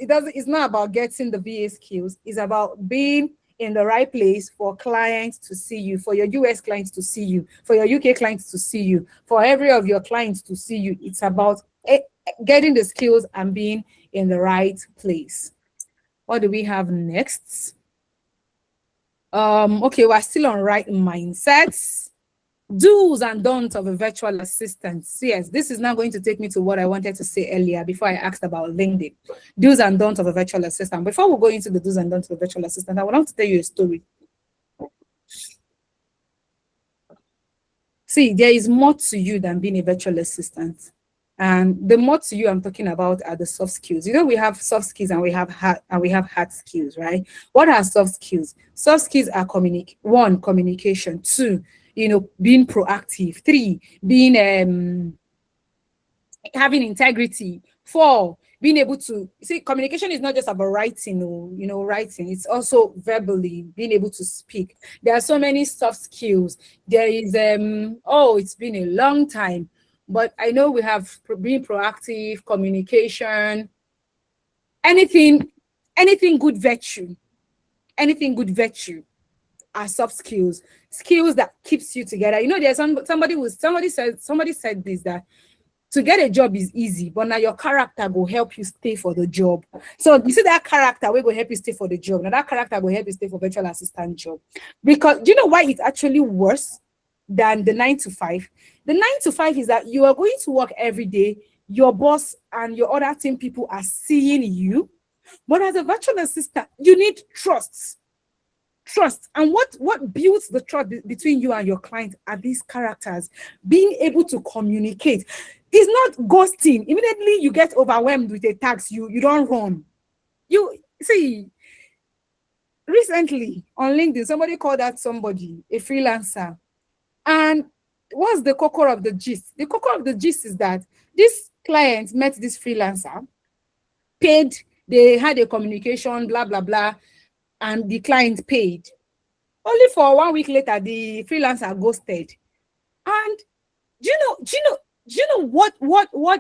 Speaker 1: about getting the VA skills. It's about being in the right place for clients to see you, for your US clients to see you, for your UK clients to see you, for every of your clients to see you. It's about getting the skills and being in the right place. What do we have next? Okay, we're still on right mindsets. Do's and don'ts of a virtual assistant. Yes, this is now going to take me to what I wanted to say earlier before I asked about LinkedIn. Do's and don'ts of a virtual assistant. Before we go into the do's and don'ts of a virtual assistant, I would like to tell you a story. See, there is more to you than being a virtual assistant. And the more to you I'm talking about are the soft skills. You know, we have soft skills and we have hard skills, right? What are soft skills? Soft skills are communication. 2, being proactive. 3, being having integrity. 4, being able to see, communication is not just about writing, writing. It's also verbally being able to speak. There are so many soft skills. There is it's been a long time, but I know we have being proactive, communication, anything good virtue are soft skills that keeps you together. There's somebody said this, that to get a job is easy, but now your character will help you stay for the job. So you see that character will help you stay for the job. Now that character will help you stay for virtual assistant job. Because do you know why it's actually worse than the 9 to 5? The 9 to 5 is that you are going to work every day. Your boss and your other team people are seeing you. But as a virtual assistant, you need trust. And what builds the trust between you and your client are these characters, being able to communicate. It's not ghosting. Immediately you get overwhelmed with a task, you don't run. You see, recently on LinkedIn, somebody called out somebody a freelancer. And what's the core of the gist? The core of the gist is that this client met this freelancer, paid, they had a communication, blah, blah, blah, and the client paid. Only for 1 week later, the freelancer ghosted. And do you know what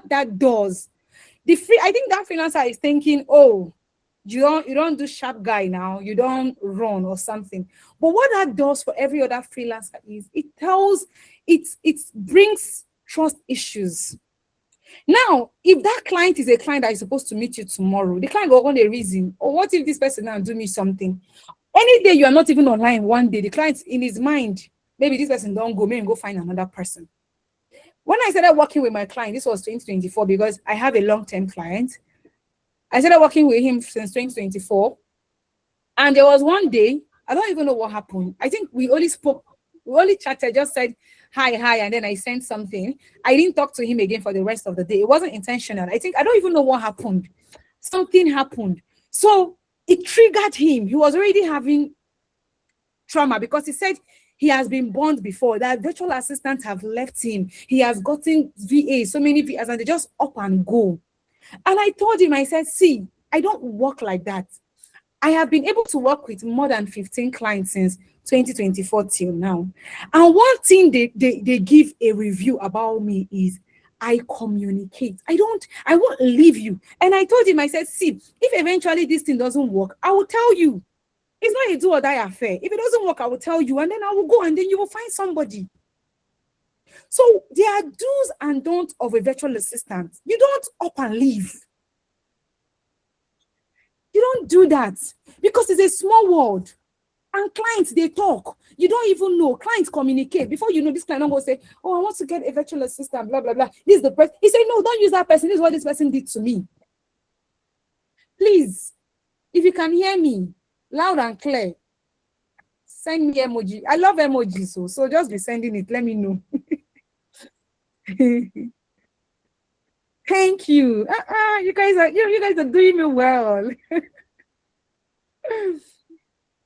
Speaker 1: that does? I think that freelancer is thinking, oh, you don't do sharp guy now, you don't run or something. But what that does for every other freelancer is it brings trust issues. Now, if that client is a client that is supposed to meet you tomorrow, the client will want a reason. Or what if this person now do me something? Any day you are not even online, one day the client in his mind, maybe this person don't go, maybe go find another person. When I started working with my client, this was 2024, because I have a long-term client. I started working with him since 2024. And there was one day, I don't even know what happened. I think we only chatted, just said, hi, and then I sent something. I didn't talk to him again for the rest of the day. It wasn't intentional. I don't even know what happened. Something happened. So it triggered him. He was already having trauma because he said he has been burned before, that virtual assistants have left him. He has gotten VA, so many VAs, and they just up and go. And I told him, I said, see, I don't work like that. I have been able to work with more than 15 clients since 2024 till now. And one thing they give a review about me is I communicate. I won't leave you. And I told him, I said, see, if eventually this thing doesn't work, I will tell you. It's not a do or die affair. If it doesn't work, I will tell you, and then I will go, and then you will find somebody. So there are do's and don'ts of a virtual assistant. You don't up and leave. You don't do that because it's a small world. And clients, they talk. You don't even know. Clients communicate. Before you know, this client will say, oh, I want to get a virtual assistant, blah, blah, blah. This is the person. He said, no, don't use that person. This is what this person did to me. Please, if you can hear me loud and clear, send me emoji. I love emojis, so just be sending it. Let me know. Thank you. You guys are doing me well.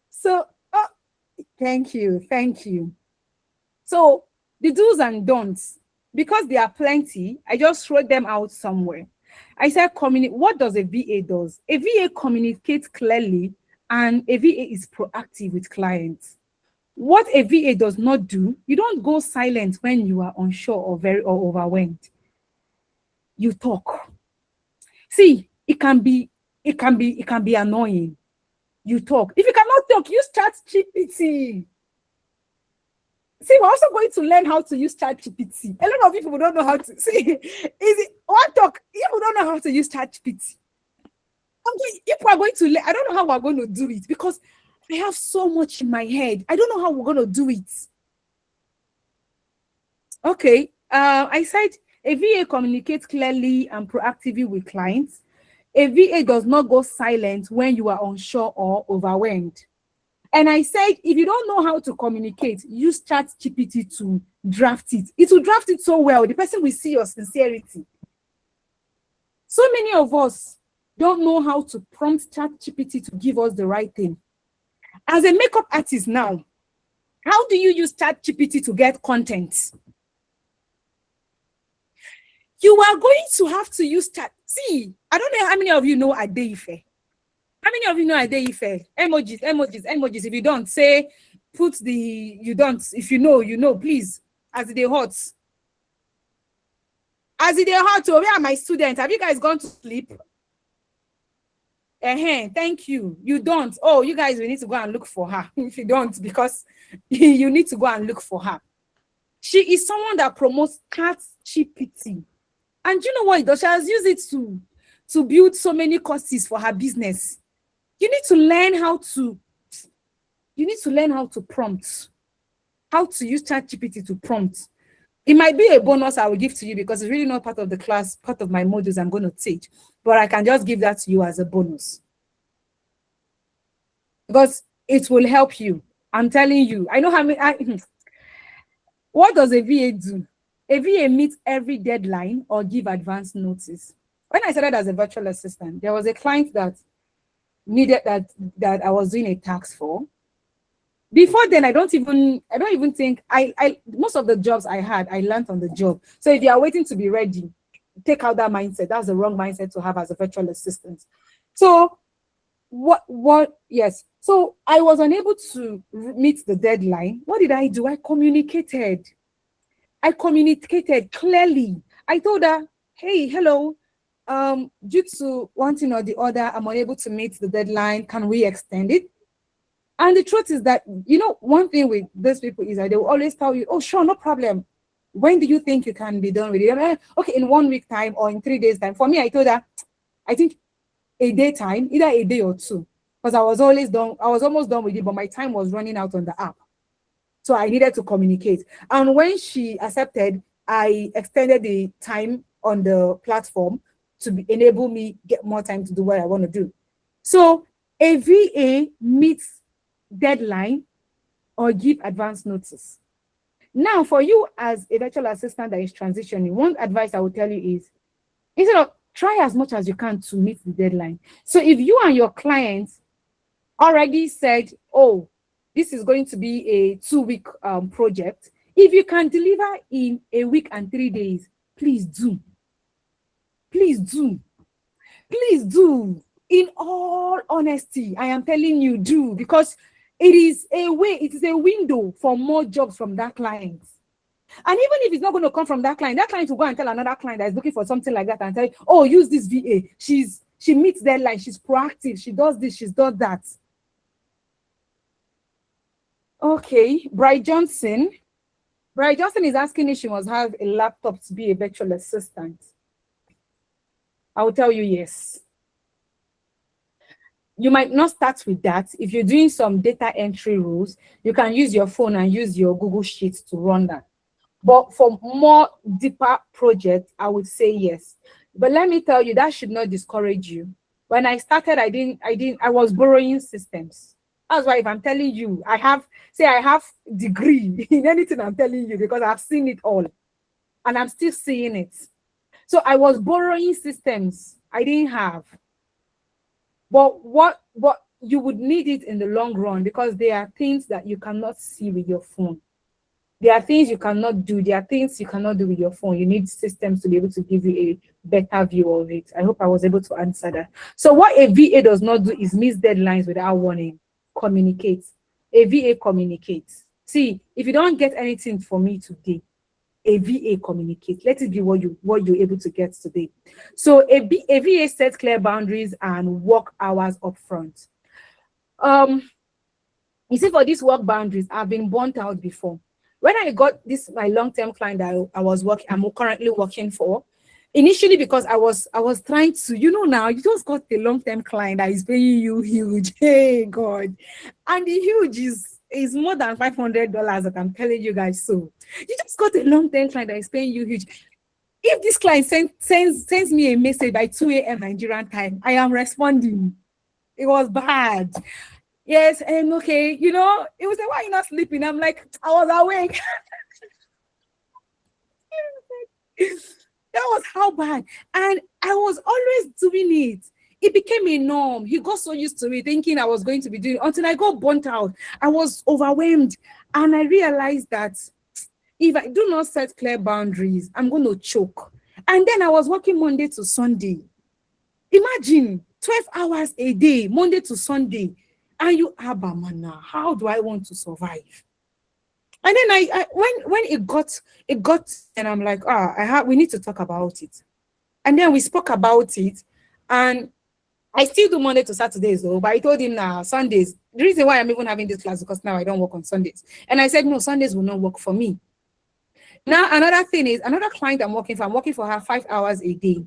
Speaker 1: So, thank you. So the do's and don'ts, because there are plenty, I just wrote them out somewhere. I said, what does a VA does? A VA communicates clearly, and a VA is proactive with clients. What a VA does not do, you don't go silent when you are unsure or overwhelmed. You talk. See, it can be annoying. You talk. If you cannot talk, use ChatGPT. See, we're also going to learn how to use ChatGPT. A lot of people don't know how to see. One talk, people don't know how to use ChatGPT. If we're going to learn, I don't know how we're going to do it because I have so much in my head. I don't know how we're going to do it. Okay. I said a VA communicates clearly and proactively with clients. A VA does not go silent when you are unsure or overwhelmed. And I said, if you don't know how to communicate, use ChatGPT to draft it. It will draft it so well. The person will see your sincerity. So many of us don't know how to prompt ChatGPT to give us the right thing. As a makeup artist now, how do you use ChatGPT to get content? You are going to have to use Chat. See, I don't know how many of you know Adeife. How many of you know Adeife? Emojis. If you don't, say, put the, you don't. If you know, please. As it hot. As it hot, where are my students? Have you guys gone to sleep? Thank you. You don't. Oh, you guys, we need to go and look for her. If you don't, because you need to go and look for her. She is someone that promotes ChatGPT. And you know what it does? She has used it to build so many courses for her business. You need to learn how to prompt, how to use ChatGPT to prompt. It might be a bonus I will give to you because it's really not part of the class, part of my modules I'm going to teach, but I can just give that to you as a bonus. Because it will help you. I'm telling you. I know how many. What does a VA do? A VA meets every deadline or give advance notice. When I started as a virtual assistant, there was a client that needed that I was doing a tax for. Before then, I don't even think most of the jobs I had, I learned on the job. So if you are waiting to be ready, take out that mindset. That's the wrong mindset to have as a virtual assistant. So yes. So I was unable to meet the deadline. What did I do? I communicated clearly. I told her, hey, hello, due to one thing or the other, I'm unable to meet the deadline. Can we extend it? And the truth is that, one thing with those people is that they will always tell you, oh, sure, no problem. When do you think you can be done with it? Okay, in 1 week time or in 3 days time. For me, I told her, I think a day time, either a day or two, because I was almost done with it, but my time was running out on the app. So I needed to communicate. And when she accepted, I extended the time on the platform to enable me get more time to do what I want to do. So a VA meets deadline or give advance notice. Now, for you as a virtual assistant that is transitioning, one advice I would tell you is, instead of try as much as you can to meet the deadline. So if you and your clients already said, oh, this is going to be a 2-week project, if you can deliver in a week and 3 days, please do. Please do. Please do. In all honesty, I am telling you, do, because it is a window for more jobs from that client. And even if it's not going to come from that client will go and tell another client that is looking for something like that and tell you, oh, use this VA. She meets deadline, she's proactive, she does this, she's done that. Okay, Bright Johnson. Bright Johnson is asking if she must have a laptop to be a virtual assistant. I will tell you yes. You might not start with that. If you're doing some data entry rules, you can use your phone and use your Google Sheets to run that. But for more deeper projects, I would say yes. But let me tell you, that should not discourage you. When I started, I was borrowing systems. That's why if I'm telling you, I have degree in anything I'm telling you because I've seen it all and I'm still seeing it. So I was borrowing systems I didn't have. But what you would need it in the long run, because there are things that you cannot see with your phone. There are things you cannot do. There are things you cannot do with your phone. You need systems to be able to give you a better view of it. I hope I was able to answer that. So what a VA does not do is miss deadlines without warning. Communicate. A VA communicates. See, if you don't get anything from me today, a VA communicates. Let it be what you're able to get today. So a VA sets clear boundaries and work hours up front. You see, for these work boundaries, I've been burnt out before. When I got this, my long-term client that I'm currently working for, initially because I was trying to, now you just got a long-term client that is paying you huge. Hey God. And the huge is more than $500 that I'm telling you guys. So you just got a long-term client that is paying you huge. If this client sends me a message by 2 a.m. Nigerian time, I am responding. It was bad. Yes, and okay, it was like, why are you not sleeping? I'm like, I was awake. That was how bad. And I was always doing it. It became a norm. He got so used to it, thinking I was going to be doing it, until I got burnt out. I was overwhelmed. And I realized that if I do not set clear boundaries, I'm going to choke. And then I was working Monday to Sunday. Imagine 12 hours a day, Monday to Sunday. And you, Abamana, how do I want to survive? And then I when it got, and I'm like, we need to talk about it. And then we spoke about it, and I still do Monday to Saturdays though, but I told him now Sundays. The reason why I'm even having this class is because now I don't work on Sundays. And I said, no, Sundays will not work for me. Now, another thing is, another client I'm working for her 5 hours a day.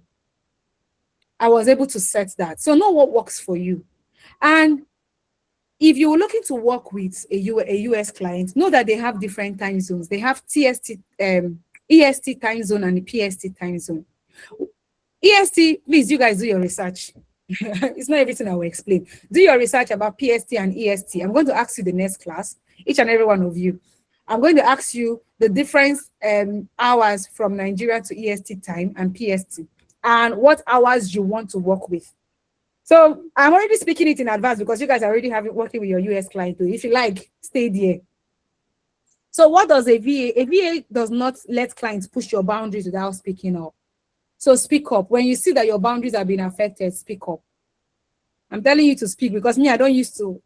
Speaker 1: I was able to set that. So know what works for you. And if you're looking to work with a US client, know that they have different time zones. They have EST time zone and the PST time zone. EST, please, you guys do your research. It's not everything I will explain. Do your research about PST and EST. I'm going to ask you the next class, each and every one of you. I'm going to ask you the difference hours from Nigeria to EST time and PST, and what hours you want to work with. So I'm already speaking it in advance because you guys are already working with your US client too. If you like, stay there. So what does a VA? A VA does not let clients push your boundaries without speaking up. So speak up. When you see that your boundaries are being affected, speak up. I'm telling you to speak because me, I don't used to.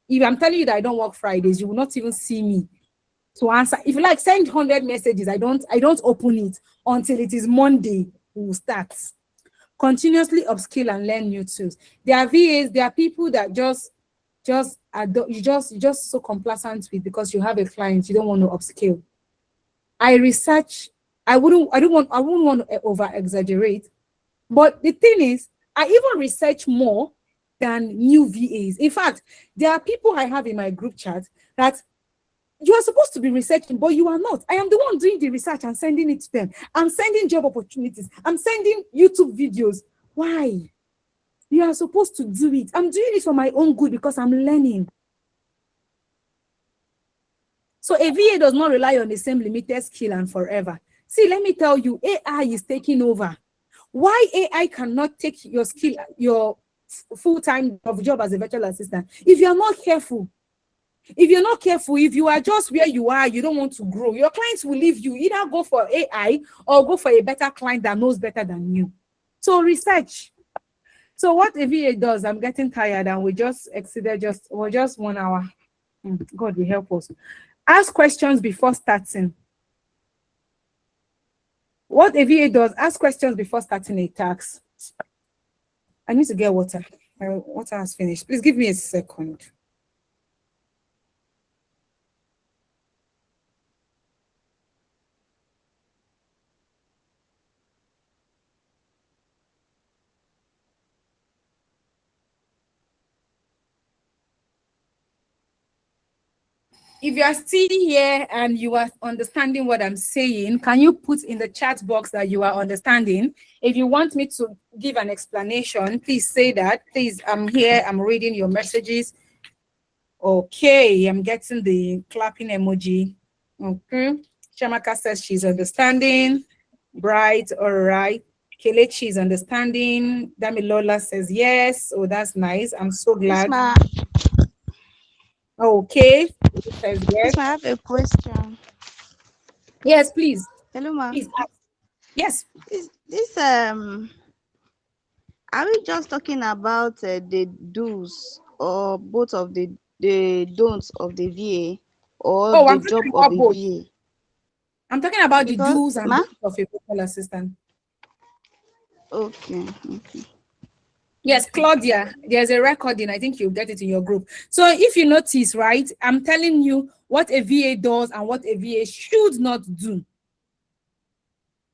Speaker 1: If I'm telling you that I don't work Fridays, you will not even see me to answer. If you like, send 100 messages. I don't open it until it is Monday. We will start. Continuously upskill and learn new tools. There are VAs, there are people that you're just so complacent with because you have a client, you don't want to upskill. I wouldn't want to over exaggerate, but the thing is, I even research more than new VAs. In fact, there are people I have in my group chat that you are supposed to be researching, but you are not. I am the one doing the research and sending it to them. I'm sending job opportunities. I'm sending YouTube videos. Why? You are supposed to do it. I'm doing it for my own good because I'm learning. So a VA does not rely on the same limited skill and forever. See, let me tell you, AI is taking over. Why AI cannot take your skill, your full-time job as a virtual assistant? If you are not careful, if you are just where you are, you don't want to grow, your clients will leave you. Either go for AI or go for a better client that knows better than you. So research. So what a VA does, I'm getting tired and we just exceeded just 1 hour. God will help us. Ask questions before starting. What a VA does, ask questions before starting a task. I need to get water. My water has finished. Please give me a second. If you are still here and you are understanding what I'm saying, can you put in the chat box that you are understanding? If you want me to give an explanation, please say that. Please, I'm here, I'm reading your messages. Okay, I'm getting the clapping emoji. Okay, Shamaka says she's understanding. Bright, all right. Kelechi is understanding. Damilola says yes. Oh, that's nice. I'm so
Speaker 2: Yes,
Speaker 1: glad.
Speaker 2: ma.
Speaker 1: Okay. Says yes.
Speaker 2: Yes, ma, I have a question.
Speaker 1: Yes, please.
Speaker 2: Hello, ma.
Speaker 1: Please ask. Yes.
Speaker 2: This are we just talking about the do's or both of the don'ts of the VA or
Speaker 1: Oh,
Speaker 2: the
Speaker 1: I'm talking
Speaker 2: job
Speaker 1: about
Speaker 2: of a
Speaker 1: both.
Speaker 2: VA?
Speaker 1: I'm talking about the
Speaker 2: Because,
Speaker 1: do's and
Speaker 2: ma?
Speaker 1: don'ts of a virtual assistant.
Speaker 2: Okay.
Speaker 1: Yes, Claudia, there's a recording. I think you'll get it in your group. So if you notice, right, I'm telling you what a VA does and what a VA should not do.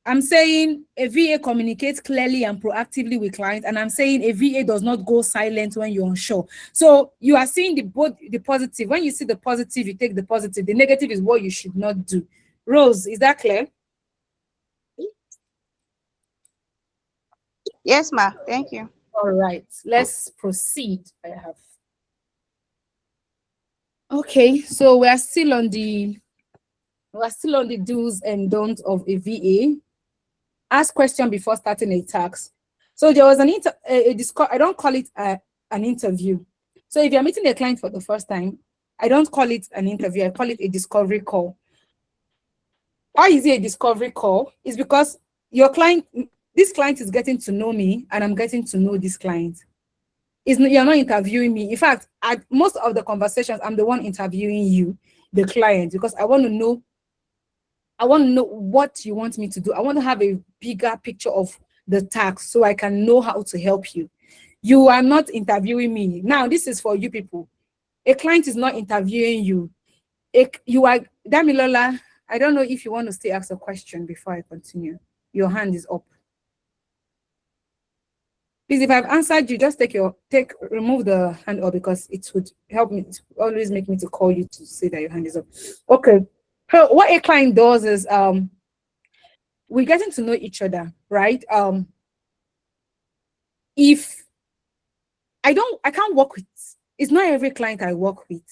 Speaker 1: I'm saying a VA communicates clearly and proactively with clients, and I'm saying a VA does not go silent when you're unsure. So you are seeing both the positive. When you see the positive, you take the positive. The negative is what you should not do. Rose, is that clear?
Speaker 2: Yes, ma. Thank you.
Speaker 1: All right, let's proceed. Okay, so we're still on the do's and don'ts of a VA. Ask question before starting a task. So there was I don't call it an interview. So if you're meeting a client for the first time, I don't call it an interview. I call it a discovery call. Why is it a discovery call? It's because this client is getting to know me and I'm getting to know this client. You're not interviewing me. In fact, at most of the conversations, I'm the one interviewing you, the client, because I want to know what you want me to do. I want to have a bigger picture of the task so I can know how to help you. You are not interviewing me. Now, this is for you people. A client is not interviewing you. You are, Damilola, I don't know if you want to still ask a question before I continue. Your hand is up. Please, if I've answered you, just remove the hand up because it would help me, always make me to call you to say that your hand is up. Okay. So what a client does is we're getting to know each other, right? If I can't work with, it's not every client I work with.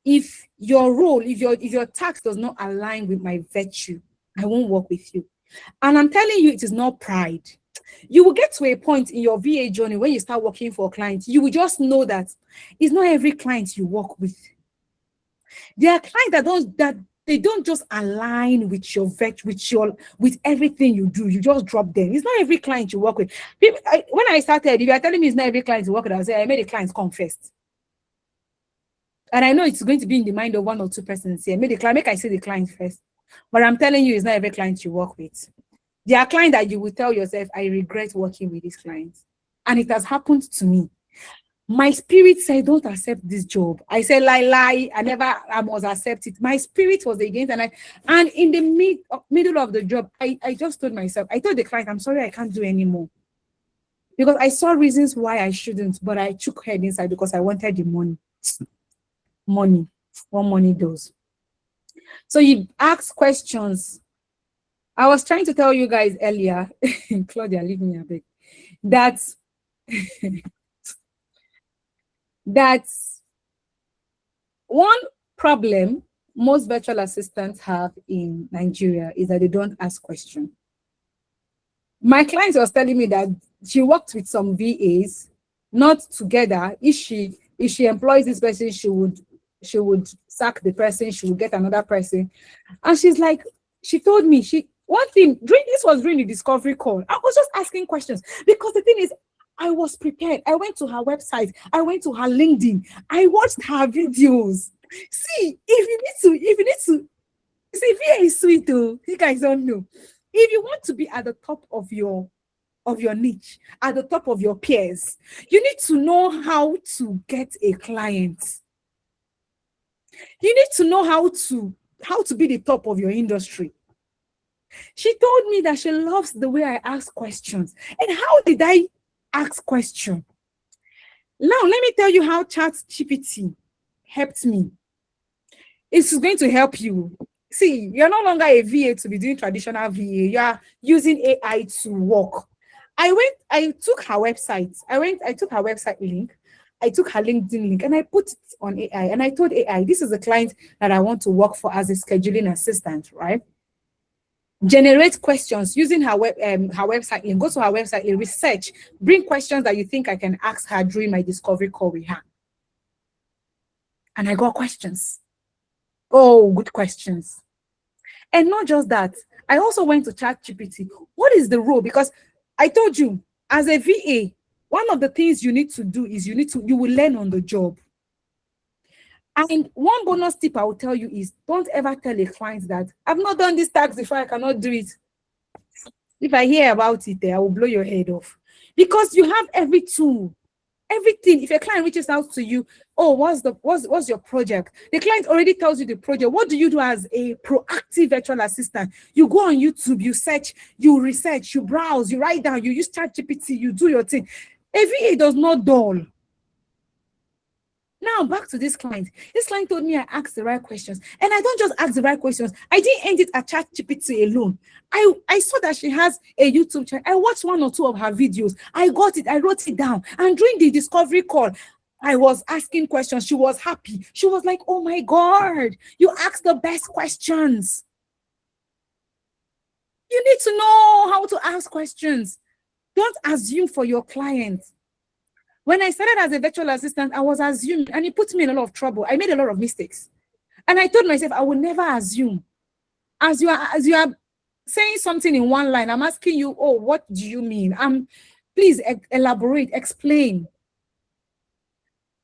Speaker 1: If your role, if your task does not align with my virtue, I won't work with you. And I'm telling you, it is not pride. You will get to a point in your VA journey when you start working for clients, you will just know that it's not every client you work with. There are clients that they don't just align with your with everything you do. You just drop them. It's not every client you work with. When I started, if you are telling me it's not every client you work with, I say I made the clients come first. And I know it's going to be in the mind of one or two persons here. Make I say the client first. But I'm telling you, it's not every client you work with. There are clients that you will tell yourself, I regret working with these clients. And it has happened to me. My spirit said, don't accept this job. I said, lie. I must accept it. My spirit was against, and in the middle of the job, I just told myself, I told the client, I'm sorry, I can't do anymore. Because I saw reasons why I shouldn't, but I took head inside because I wanted the money. Money, what money does. So you ask questions. I was trying to tell you guys earlier, Claudia, leave me a bit, that's one problem most virtual assistants have in Nigeria is that they don't ask questions. My client was telling me that she worked with some VAs, not together. If she employs this person, she would sack the person, she would get another person. And she's like, she told me, one thing, this was during the discovery call, I was just asking questions because the thing is, I was prepared. I went to her website. I went to her LinkedIn. I watched her videos. See, if you need to, see, VA is sweet though. You guys don't know. If you want to be at the top of your niche, at the top of your peers, you need to know how to get a client. You need to know how to be the top of your industry. She told me that she loves the way I ask questions. And how did I ask questions? Now, let me tell you how ChatGPT helped me. It's going to help you. See, you're no longer a VA to be doing traditional VA. You are using AI to work. I took her website. I took her website link. I took her LinkedIn link and I put it on AI. And I told AI, this is a client that I want to work for as a scheduling assistant, right? Generate questions using her website link. Go to her website link, research, bring questions that you think I can ask her during my discovery call with her. And I got questions. Oh, good questions. And not just that, I also went to ChatGPT. What is the role? Because I told you, as a VA, one of the things you need to do is you will learn on the job. And one bonus tip I will tell you is don't ever tell a client that I've not done this tax before, I cannot do it. If I hear about it, I will blow your head off. Because you have every tool, everything. If a client reaches out to you, oh, what's your project? The client already tells you the project. What do you do as a proactive virtual assistant? You go on YouTube, you search, you research, you browse, you write down, you use ChatGPT, you do your thing. A VA does not dull. Now back to this client. This client told me I asked the right questions. And I don't just ask the right questions. I didn't end it at ChatGPT alone. I saw that she has a YouTube channel. I watched 1 or 2 of her videos. I got it. I wrote it down. And during the discovery call, I was asking questions. She was happy. She was like, oh my God, you asked the best questions. You need to know how to ask questions. Don't assume for your clients. When I started as a virtual assistant, I was assuming, and it put me in a lot of trouble. I made a lot of mistakes. And I told myself, I will never assume. As you are saying something in one line, I'm asking you, oh, what do you mean? Please elaborate, explain.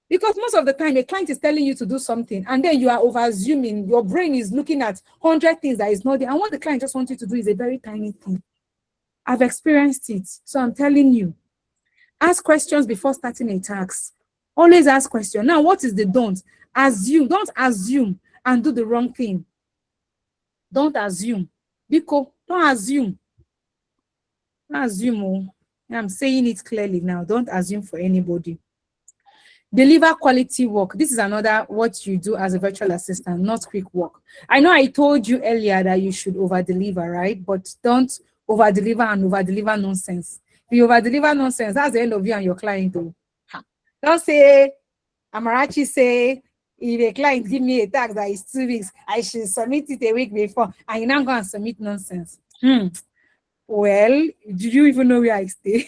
Speaker 1: Because most of the time, a client is telling you to do something, and then you are over-assuming. Your brain is looking at 100 things that is not there. And what the client just wants you to do is a very tiny thing. I've experienced it, so I'm telling you. Ask questions before starting a task. Always ask questions. Now, what is the don't? Assume. Don't assume and do the wrong thing. Don't assume. Biko, don't assume. Don't assume. Oh. I'm saying it clearly now. Don't assume for anybody. Deliver quality work. This is another what you do as a virtual assistant, not quick work. I know I told you earlier that you should over-deliver, right? But don't over-deliver and over-deliver nonsense. If you over-deliver nonsense, that's the end of you and your client. Though. Don't say, Amarachi say, if a client give me a tax that is 2 weeks, I should submit it a week before, and you're not going to submit nonsense. Well, do you even know where I stay?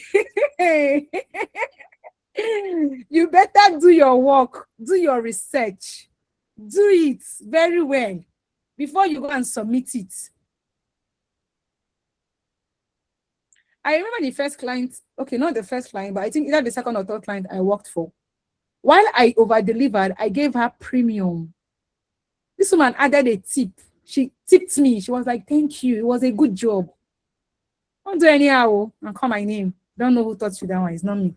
Speaker 1: You better do your work, do your research, do it very well before you go and submit it. I remember the first client, okay, not the first client, but I think either the second or third client I worked for. While I over-delivered, I gave her premium. This woman added a tip. She tipped me. She was like, thank you. It was a good job. Don't do anyhow and call my name. Don't know who taught you that one. It's not me.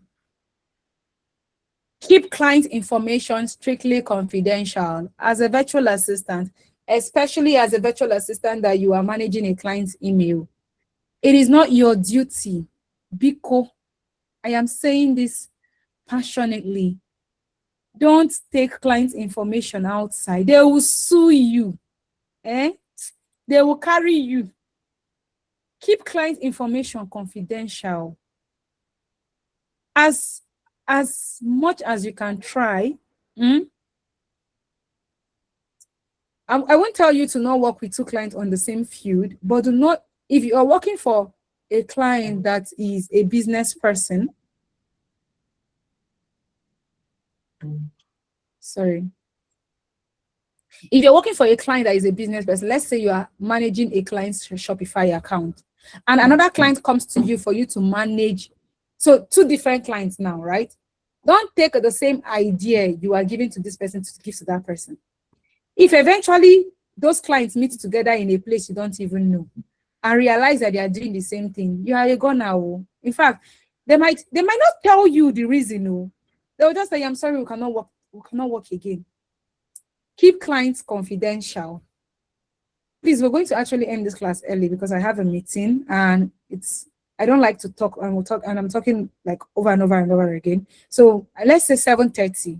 Speaker 1: Keep client information strictly confidential. As a virtual assistant, especially as a virtual assistant that you are managing a client's email, it is not your duty. Biko, I am saying this passionately. Don't take client information outside. They will sue you. They will carry you. Keep client information confidential. As much as you can try. I won't tell you to not work with 2 clients on the same field, but do not, if you are working for a client that is a business person, sorry. If you're working for a client that is a business person, let's say you are managing a client's Shopify account, and another client comes to you for you to manage. So 2 different clients now, right? Don't take the same idea you are giving to this person to give to that person. If eventually those clients meet together in a place you don't even know and realize that they are doing the same thing, you are a goner. In fact, they might not tell you the reason. No. They'll just say, I'm sorry, we cannot work again. Keep clients confidential. Please, we're going to actually end this class early because I have a meeting and I don't like to talk, and I'm talking like over and over and over again. So let's say 7:30.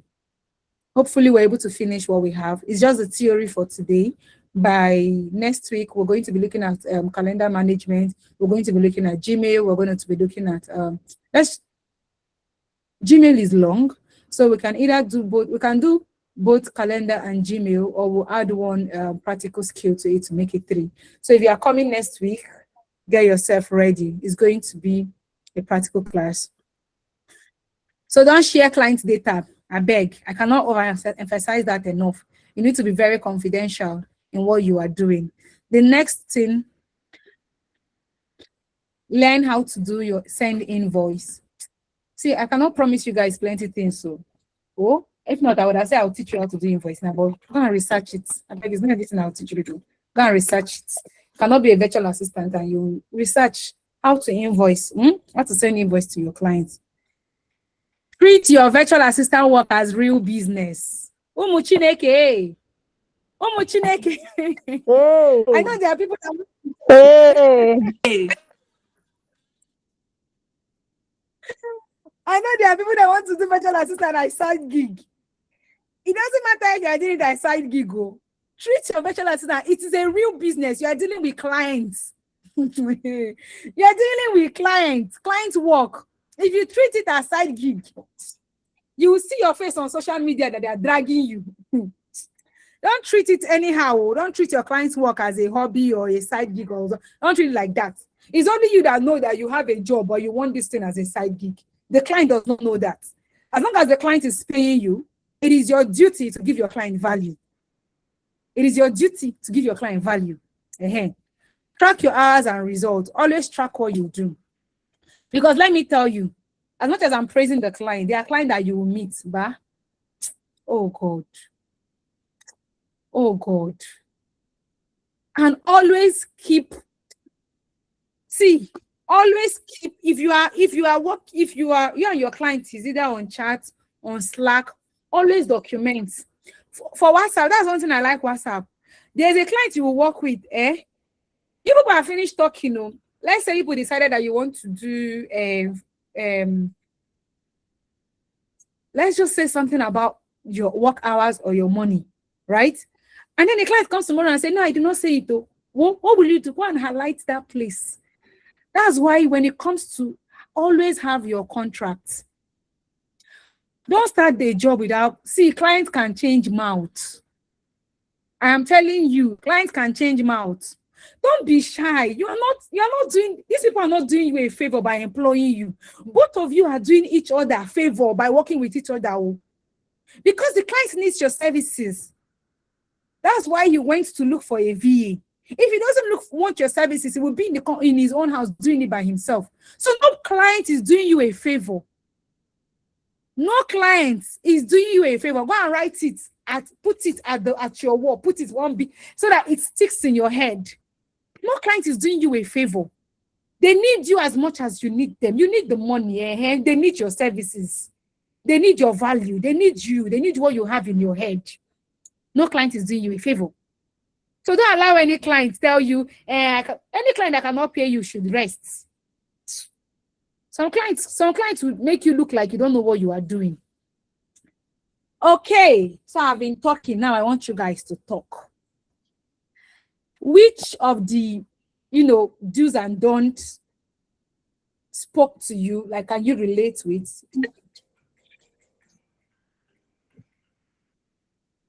Speaker 1: Hopefully we're able to finish what we have. It's just the theory for today. By next week, we're going to be looking at calendar management. We're going to be looking at Gmail. We're going to be looking at, Gmail is long. So we can either do both. We can do both calendar and Gmail, or we'll add one practical skill to it to make it 3. So if you are coming next week, get yourself ready. It's going to be a practical class. So don't share client data. I beg. I cannot overemphasize that enough. You need to be very confidential in what you are doing. The next thing, learn how to do your send invoice. See, I cannot promise you guys plenty things. So, if not, I would have said I'll teach you how to do invoice now, but go and research it. I beg, it's not everything I'll teach you to do. Go and research it. You cannot be a virtual assistant and you research how to invoice, how to send invoice to your clients. Treat your virtual assistant work as real business. Umu Chineke. Umu Chineke. I know there are people that I know there are people that want to do virtual assistant as side gig. It doesn't matter if you are doing it as side gig. Treat your virtual assistant. It is a real business. You are dealing with clients. You are dealing with clients. Client work. If you treat it as side gig, you will see your face on social media that they are dragging you. Don't treat it anyhow. Don't treat your client's work as a hobby or a side gig. Or don't treat it like that. It's only you that know that you have a job or you want this thing as a side gig. The client does not know that. As long as the client is paying you, it is your duty to give your client value. It is your duty to give your client value. Track your hours and results. Always track what you do. Because let me tell you, as much as I'm praising the client, there are clients that you will meet, but oh God. Oh God. And always keep, you and your client is either on chat, on Slack, always document. For WhatsApp, that's one thing I like WhatsApp. There's a client you will work with, You people are finished talking, let's say people decided that you want to do let's just say something about your work hours or your money, right? And then the client comes tomorrow and say, no, I did not say it though. What will you do? Go and highlight that place. That's why when it comes to always have your contracts. Don't start the job without, clients can change mouth. I am telling you, clients can change mouth. Don't be shy. You're not doing, these people are not doing you a favor by employing you. Both of you are doing each other a favor by working with each other. Because the client needs your services. That's why he went to look for a VA. If he doesn't want your services, he will be in his own house doing it by himself. So no client is doing you a favor. No client is doing you a favor. Go and write it, put it at your wall, put it one bit so that it sticks in your head. No client is doing you a favor. They need you as much as you need them. You need the money, They need your services. They need your value. They need you. They need what you have in your head. No client is doing you a favor. So don't allow any client tell you, any client that cannot pay you should rest. Some clients would make you look like you don't know what you are doing. Okay, so I've been talking. Now I want you guys to talk. Which of the, do's and don'ts spoke to you? Like, can you relate with?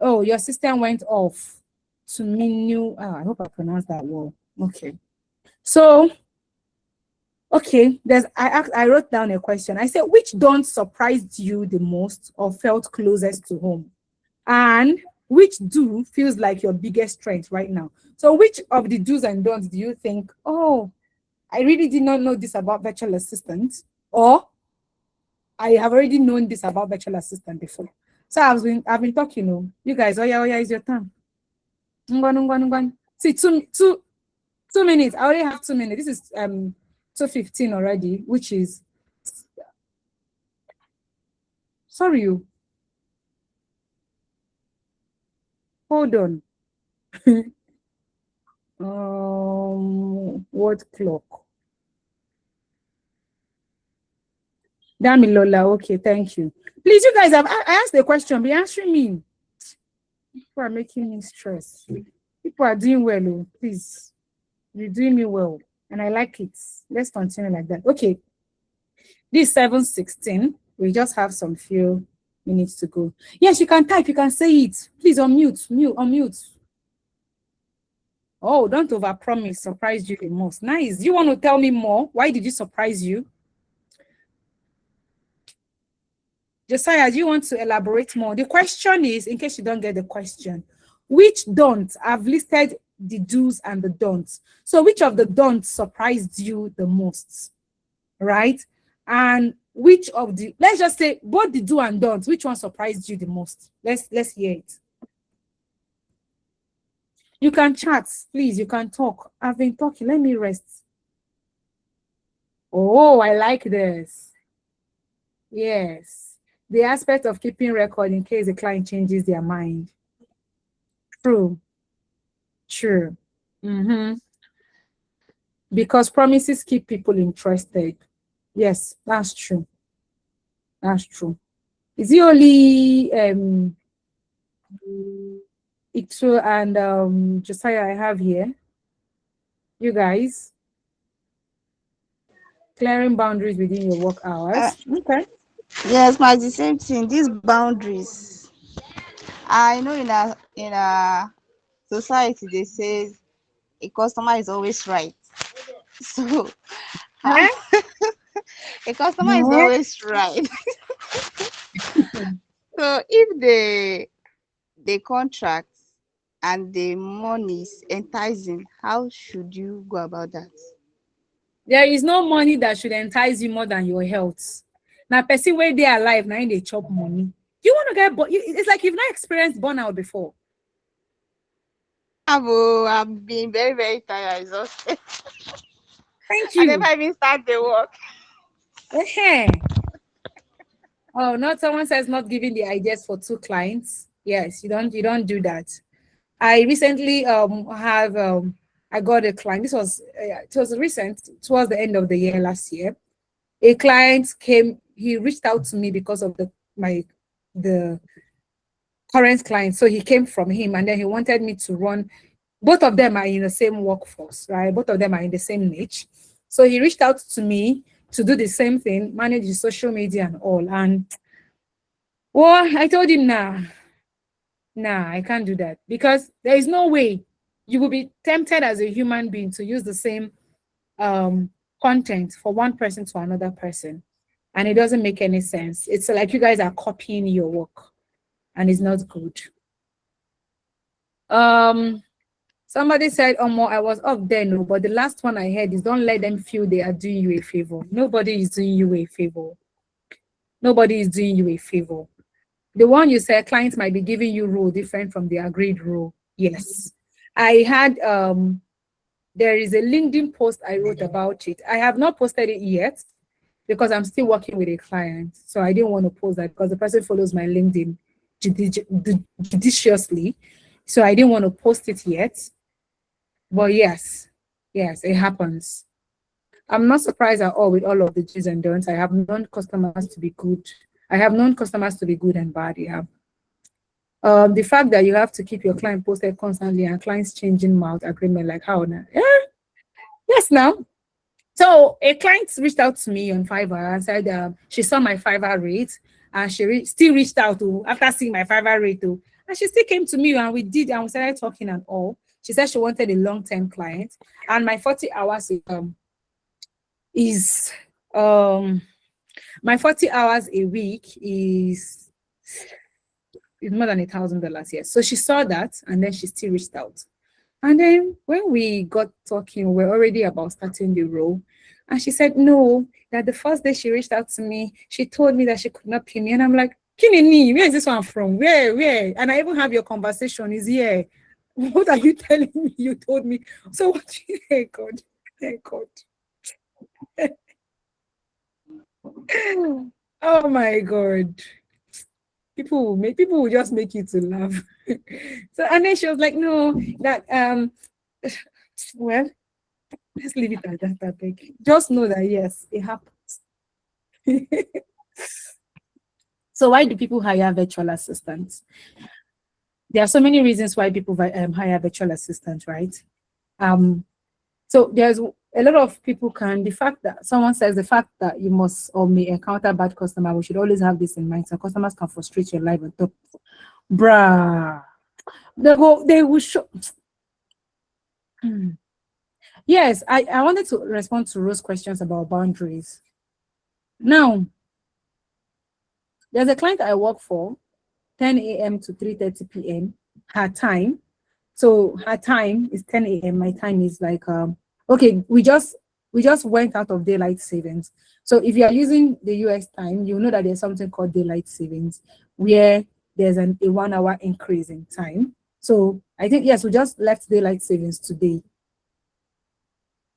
Speaker 1: Oh, your system went off. To menu. I hope I pronounced that well. Okay. So, okay, I wrote down a question. I said, which don't surprised you the most or felt closest to home? And which do feels like your biggest strength right now? So which of the do's and don'ts do you think, oh, I really did not know this about virtual assistant, or I have already known this about virtual assistant before? So I've been talking, you guys, oh yeah, it's your turn. See, two minutes. I already have 2 minutes. This is 2:15 already, which is sorry you. Hold on. What clock? Damilola, okay, thank you. Please, you guys, I asked the question, be answering me. People are making me stress. People are doing well, please. You're doing me well, and I like it. Let's continue like that. Okay. This 7:16, we just have some few minutes to go. Yes, you can type, you can say it. Please unmute. Oh, don't overpromise. Surprised you the most. Nice. You want to tell me more? Why did you surprise you? Josiah, do you want to elaborate more? The question is, in case you don't get the question, which don'ts? I've listed the do's and the don'ts. So which of the don'ts surprised you the most? Right? And which of the, let's just say both the do and don'ts, which one surprised you the most? Let's hear it. You can chat, please, you can talk. I've been talking, let me rest. Oh, I like this. Yes. The aspect of keeping record in case the client changes their mind. True. Because promises keep people interested. Yes, that's true. Is it only Itu and Josiah I have here? You guys clearing boundaries within your work hours. Okay.
Speaker 2: Yes, but the same thing. These boundaries. I know in a society they say a customer is always right. So a customer is always right. So if the contract and the money is enticing, how should you go about that?
Speaker 1: There is no money that should entice you more than your health. Now, person where they are alive, now they chop money. You want to get, it's like you've not experienced burnout before.
Speaker 2: I've been very, very tired, exhausted.
Speaker 1: Thank you.
Speaker 2: I never even start the work.
Speaker 1: Oh, not someone says not giving the ideas for 2 clients. Yes, you don't do that. I recently I got a client. This was it was recent, towards the end of the year last year. A client came, he reached out to me because of the current client. So he came from him, and then he wanted me to run. Both of them are in the same workforce, right? Both of them are in the same niche. So he reached out to me to do the same thing, manage the social media and all. And well, I told him, nah, I can't do that, because there is no way you will be tempted as a human being to use the same content for one person to another person. And it doesn't make any sense. It's like you guys are copying your work, and it's not good. Somebody said, oh, more, I was off there, no, but the last one I heard is don't let them feel they are doing you a favor. Nobody is doing you a favor. Nobody is doing you a favor. The one you said, clients might be giving you role different from the agreed role. Yes. I had, there is a LinkedIn post I wrote about it. I have not posted it yet because I'm still working with a client. So I didn't want to post that because the person follows my LinkedIn judiciously. So I didn't want to post it yet. But yes, it happens. I'm not surprised at all with all of the do's and don'ts. I have known customers to be good. I have known customers to be good and bad. Yeah. The fact that you have to keep your client posted constantly and clients changing mouth agreement, like how now? Yeah. Yes, now. So a client reached out to me on Fiverr and said she saw my Fiverr rate, and she still reached out to after seeing my Fiverr rate too, and she still came to me and we started talking and all. She said she wanted a long-term client, and my 40 hours my 40 hours a week is more than $1,000. Yes. So she saw that, and then she still reached out. And then when we got talking, we're already about starting the role. And she said, no, that the first day she reached out to me, she told me that she could not pay me. And I'm like, Kinini, where is this one from? Where? And I even have your conversation is here. What are you telling me? You told me. So what? Hey God. Oh my God. People will just make you to laugh. So, and then she was like, no, that well, let's leave it at that. I think. Just know that yes, it happens. So why do people hire virtual assistants? There are so many reasons why people hire virtual assistants, right? So there's a lot of people can, the fact that someone says the fact that you must or may encounter bad customer, we should always have this in mind. So customers can frustrate your life on top. Bruh. They will show. Yes, I wanted to respond to Rose's questions about boundaries. Now, there's a client I work for, 10 a.m. to 3:30 p.m. her time. So her time is 10 a.m. My time is like okay, we just went out of daylight savings. So if you are using the US time, you know that there's something called daylight savings, where there's a 1 hour increase in time. So I think, yes, we just left daylight savings today.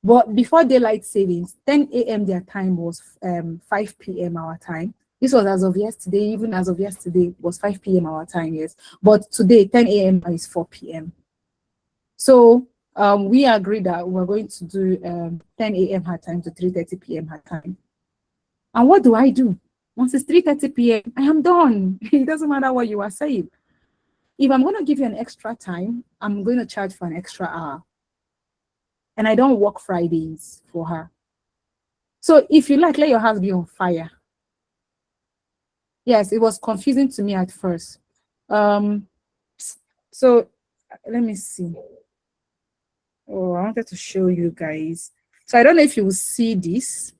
Speaker 1: But before daylight savings, 10 a.m. their time was 5 p.m. our time. This was as of yesterday, even as of yesterday was 5 p.m. our time, yes. But today, 10 a.m. is 4 p.m. So we agreed that we're going to do 10 a.m. her time to 3:30 p.m. her time. And what do? Once it's 3:30 p.m., I am done. It doesn't matter what you are saying. If I'm going to give you an extra time, I'm going to charge for an extra hour. And I don't work Fridays for her. So if you like, let your house be on fire. Yes, it was confusing to me at first. So let me see. Oh, I wanted to show you guys. So I don't know if you will see this.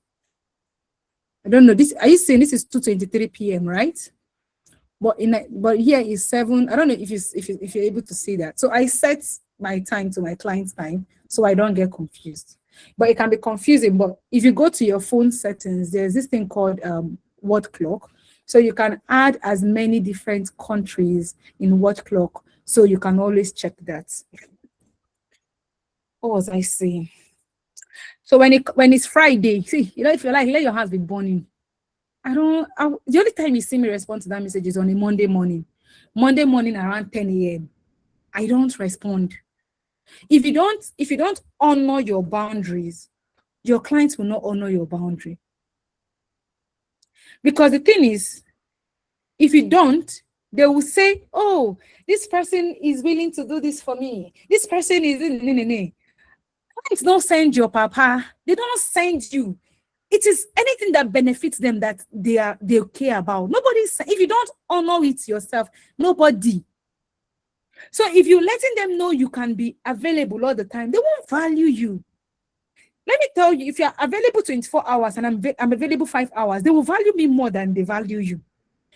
Speaker 1: I don't know this. Are you saying this is 2:23 p.m. right? But here is 7. I don't know if you're able to see that. So I set my time to my client's time so I don't get confused. But it can be confusing. But if you go to your phone settings, there's this thing called word clock. So you can add as many different countries in word clock. So you can always check that. What was I saying? So when it's Friday, see, if you like, let your house be burning. The only time you see me respond to that message is on a Monday morning. Monday morning around 10 a.m. I don't respond. If you don't honor your boundaries, your clients will not honor your boundary. Because the thing is, if you don't, they will say, oh, this person is willing to do this for me. This person is Clients don't send your papa. They don't send you. It is anything that benefits them that they care about. If you don't honor it yourself, nobody. So if you're letting them know you can be available all the time, they won't value you. Let me tell you, if you're available 24 hours and I'm available 5 hours, they will value me more than they value you.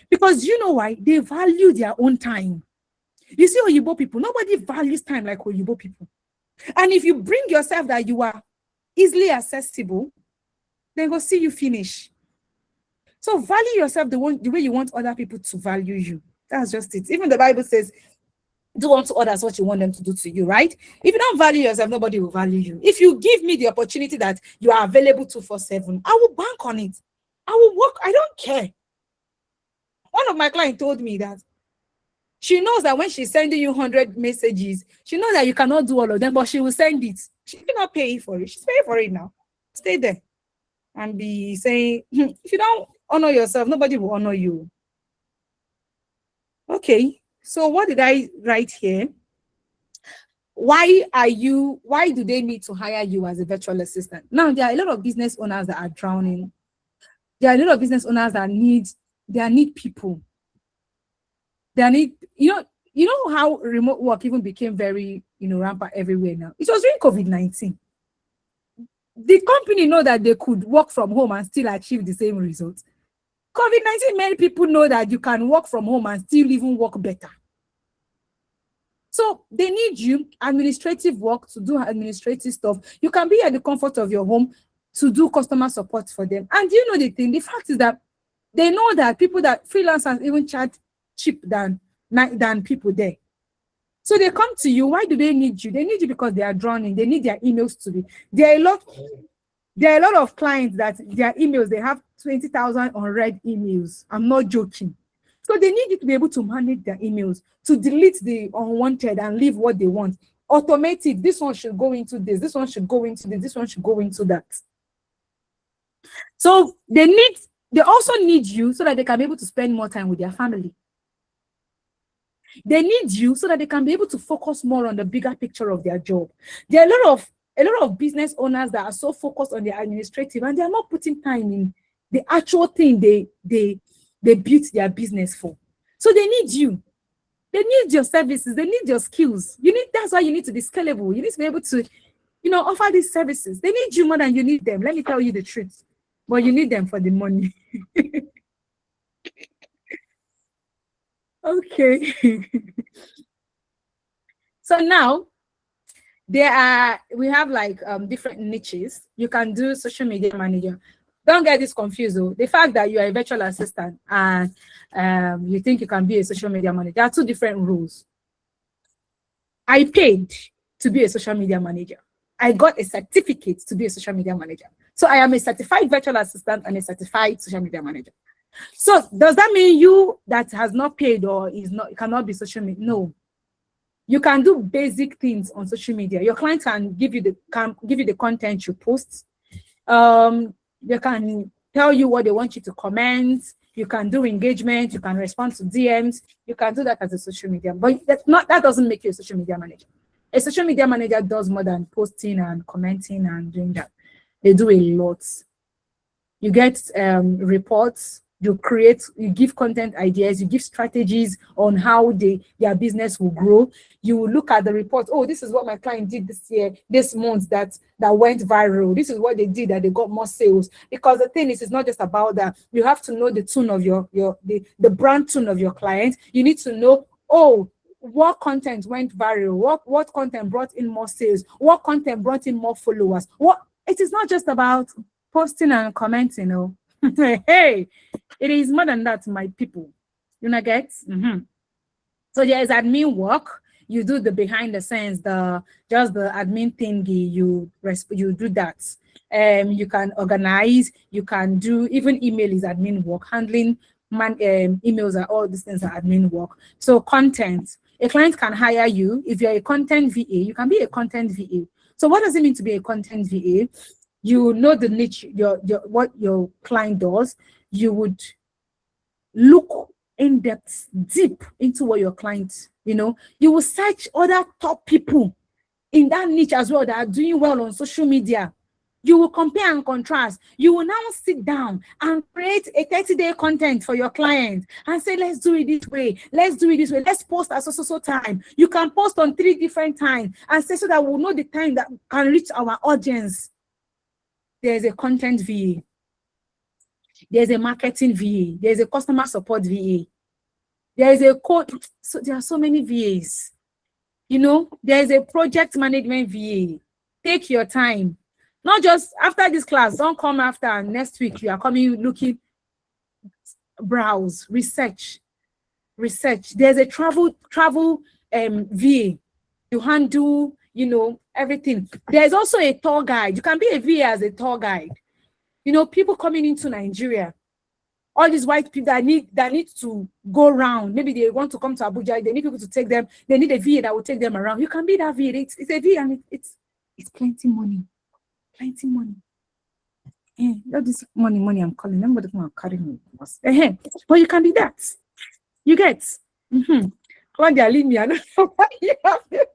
Speaker 1: Because you know why? They value their own time. You see Oyibo people, nobody values time like Oyibo people. And if you bring yourself that you are easily accessible, then go see you finish. So value yourself the way you want other people to value you. That's just it. Even the Bible says, do unto others what you want them to do to you, right? If you don't value yourself, nobody will value you. If you give me the opportunity that you are available 24/7, I will bank on it. I will work. I don't care. One of my clients told me that she knows that when she's sending you 100 messages, she knows that you cannot do all of them, but she will send it. She cannot pay for it. She's paying for it now. Stay there and be saying, if you don't honor yourself, nobody will honor you. Okay, so what did I write here? Why do they need to hire you as a virtual assistant? Now, there are a lot of business owners that are drowning. There are a lot of business owners that need people. They need, you know how remote work even became very, rampant everywhere now. It was during COVID-19. The company know that they could work from home and still achieve the same results. COVID-19 made people know that you can work from home and still even work better. So they need you, administrative work, to do administrative stuff. You can be at the comfort of your home to do customer support for them. And you know the thing, the fact is that they know that freelancers even charge cheap than people there. So they come to you. Why do they need you? They need you because they are drowning. They need their emails to be. There are a lot of clients that their emails, they have 20,000 unread emails. I'm not joking. So they need you to be able to manage their emails, to delete the unwanted and leave what they want. Automate it. This one should go into this. This one should go into this. This one should go into that. So they also need you so that they can be able to spend more time with their family. They need you so that they can be able to focus more on the bigger picture of their job. There are a lot of a lot of business owners that are so focused on the administrative and they are not putting time in the actual thing they built their business for. So they need you. They need your services. They need your skills. That's why you need to be scalable. You need to be able to, offer these services. They need you more than you need them. Let me tell you the truth. But you need them for the money. Okay. So now we have like different niches. You can do social media manager. Don't get this confused though. The fact that you are a virtual assistant and you think you can be a social media manager, there are two different roles. I paid to be a social media manager. I got a certificate to be a social media manager. So I am a certified virtual assistant and a certified social media manager. So does that mean you that has not paid or cannot be social media? No. You can do basic things on social media. Your client can give you the content you post. They can tell you what they want you to comment. You can do engagement. You can respond to DMs. You can do that as a social media. But that doesn't make you a social media manager. A social media manager does more than posting and commenting and doing that. They do a lot. You get reports. You give content ideas, you give strategies on how their business will grow. You will look at the report. Oh, this is what my client did this year, this month that went viral. This is what they did that they got more sales. Because the thing is, it's not just about that. You have to know the tune of the brand tune of your client. You need to know, oh, what content went viral? What content brought in more sales? What content brought in more followers? It is not just about posting and commenting, Hey, it is more than that, my people. You know, get? So there is admin work. You do the behind the scenes, just the admin thingy. You do that. You can organize. You can do even email is admin work. Handling emails are all these things are admin work. So content. A client can hire you if you're a content VA. You can be a content VA. So what does it mean to be a content VA? You know the niche, what your client does. You would look in depth, deep into what your client, you will search other top people in that niche as well that are doing well on social media. You will compare and contrast. You will now sit down and create a 30-day content for your client and say, let's do it this way. Let's do it this way. Let's post at so time. You can post on 3 different times and say so that we'll know the time that can reach our audience. There's a content VA. There's a marketing VA. There's a customer support VA. There's a code. So there are so many VAs. There's a project management VA. Take your time. Not just after this class. Don't come after next week. You are coming looking, browse, research. There's a travel VA. You handle, everything. There's also a tour guide. You can be a VA as a tour guide. People coming into Nigeria, all these white people that need to go around. Maybe they want to come to Abuja. They need people to take them. They need a VA that will take them around. You can be that VA. It's a VA and it's plenty money. Plenty money. All this money I'm calling. Nobody can carry me. But you can be that. You get. Claudia, leave me. I don't know why you have it.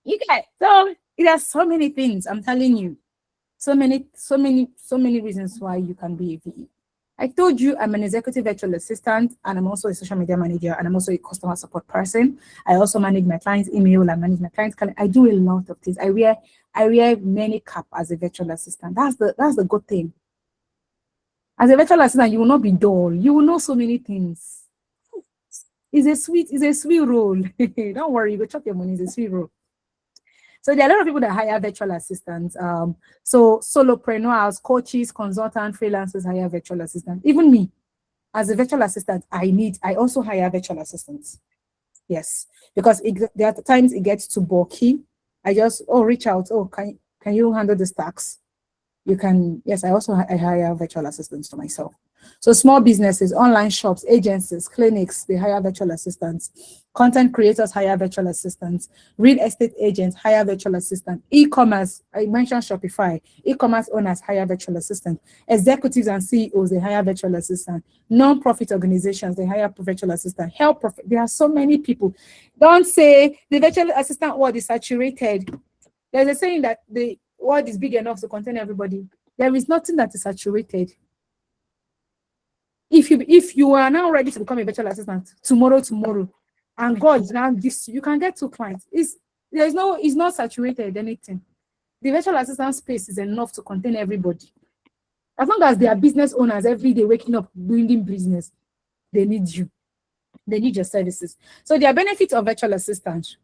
Speaker 1: You get. So there are so many things. I'm telling you. So many reasons why you can be a VA. I told you I'm an executive virtual assistant and I'm also a social media manager and I'm also a customer support person. I also manage my client's email. I manage my client's calendar. I do a lot of things. I wear many caps as a virtual assistant. That's the good thing. As a virtual assistant, you will not be dull. You will know so many things. It's a sweet role. Don't worry, you go chop your money. It's a sweet role. So there are a lot of people that hire virtual assistants. So solopreneurs, coaches, consultants, freelancers hire virtual assistants. Even me, as a virtual assistant, I also hire virtual assistants. Yes, because there are times it gets too bulky. I just reach out. Oh, can you handle this tax? You can. Yes, I hire virtual assistants for myself. So small businesses, online shops, agencies, clinics, they hire virtual assistants. Content creators hire virtual assistants. Real estate agents hire virtual assistants. E-commerce, I mentioned Shopify. E-commerce owners hire virtual assistants. Executives and CEOs, they hire virtual assistants. Non-profit organizations, they hire virtual assistants. There are so many people. Don't say the virtual assistant world is saturated. There's a saying that the world is big enough to contain everybody. There is nothing that is saturated. If you are now ready to become a virtual assistant tomorrow, and God now gives you can get 2 clients. It's not saturated anything. The virtual assistant space is enough to contain everybody. As long as they are business owners every day waking up doing business, they need you. They need your services. So there are benefits of virtual assistants.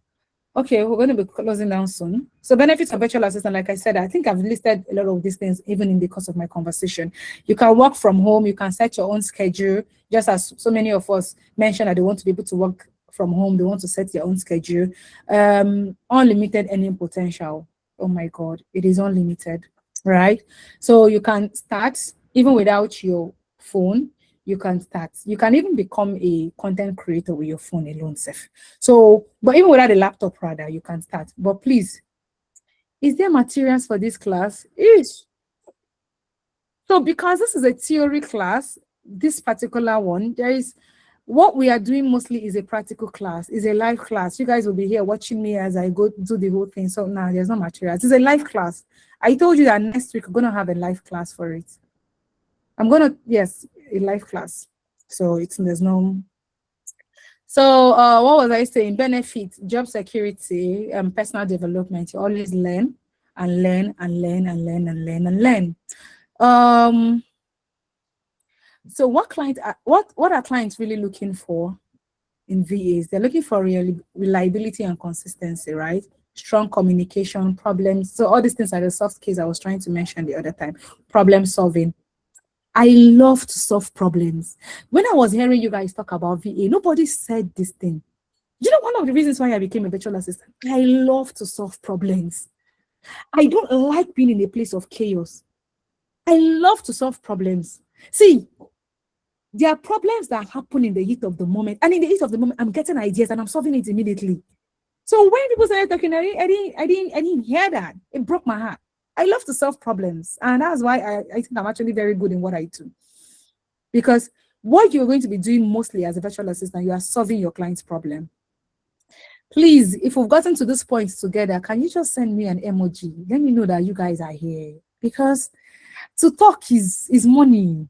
Speaker 1: Okay, we're going to be closing down soon. So benefits of virtual assistant, like I said, I think I've listed a lot of these things even in the course of my conversation. You can work from home. You can set your own schedule, just as so many of us mentioned that they want to be able to work from home. They want to set their own schedule. Unlimited earning potential. Oh my God, it is unlimited, right? So you can start even without your phone. You can start. You can even become a content creator with your phone alone, Seth. So, but even without a laptop, rather, you can start. But please, is there materials for this class? Is. So because this is a theory class, this particular one, there is, what we are doing mostly is a practical class, is a live class. You guys will be here watching me as I go do the whole thing. So now there's no materials. It's a live class. I told you that next week we're going to have a live class for it. Yes, a live class. So there's no. So what was I saying? Benefits, job security, personal development. You always learn and learn and learn and learn and learn and learn. So what are clients really looking for in VAs? They're looking for reliability and consistency, right? Strong communication, problems. So all these things are the soft skills I was trying to mention the other time. Problem solving. I love to solve problems. When I was hearing you guys talk about VA, nobody said this thing. You know, one of the reasons why I became a virtual assistant, I love to solve problems. I don't like being in a place of chaos. I love to solve problems. See, there are problems that happen in the heat of the moment. And in the heat of the moment, I'm getting ideas and I'm solving it immediately. So when people started talking, I didn't hear that. It broke my heart. I love to solve problems. And that's why I think I'm actually very good in what I do. Because what you're going to be doing mostly as a virtual assistant, you are solving your client's problem. Please, if we've gotten to this point together, can you just send me an emoji? Let me know that you guys are here. Because to talk is money.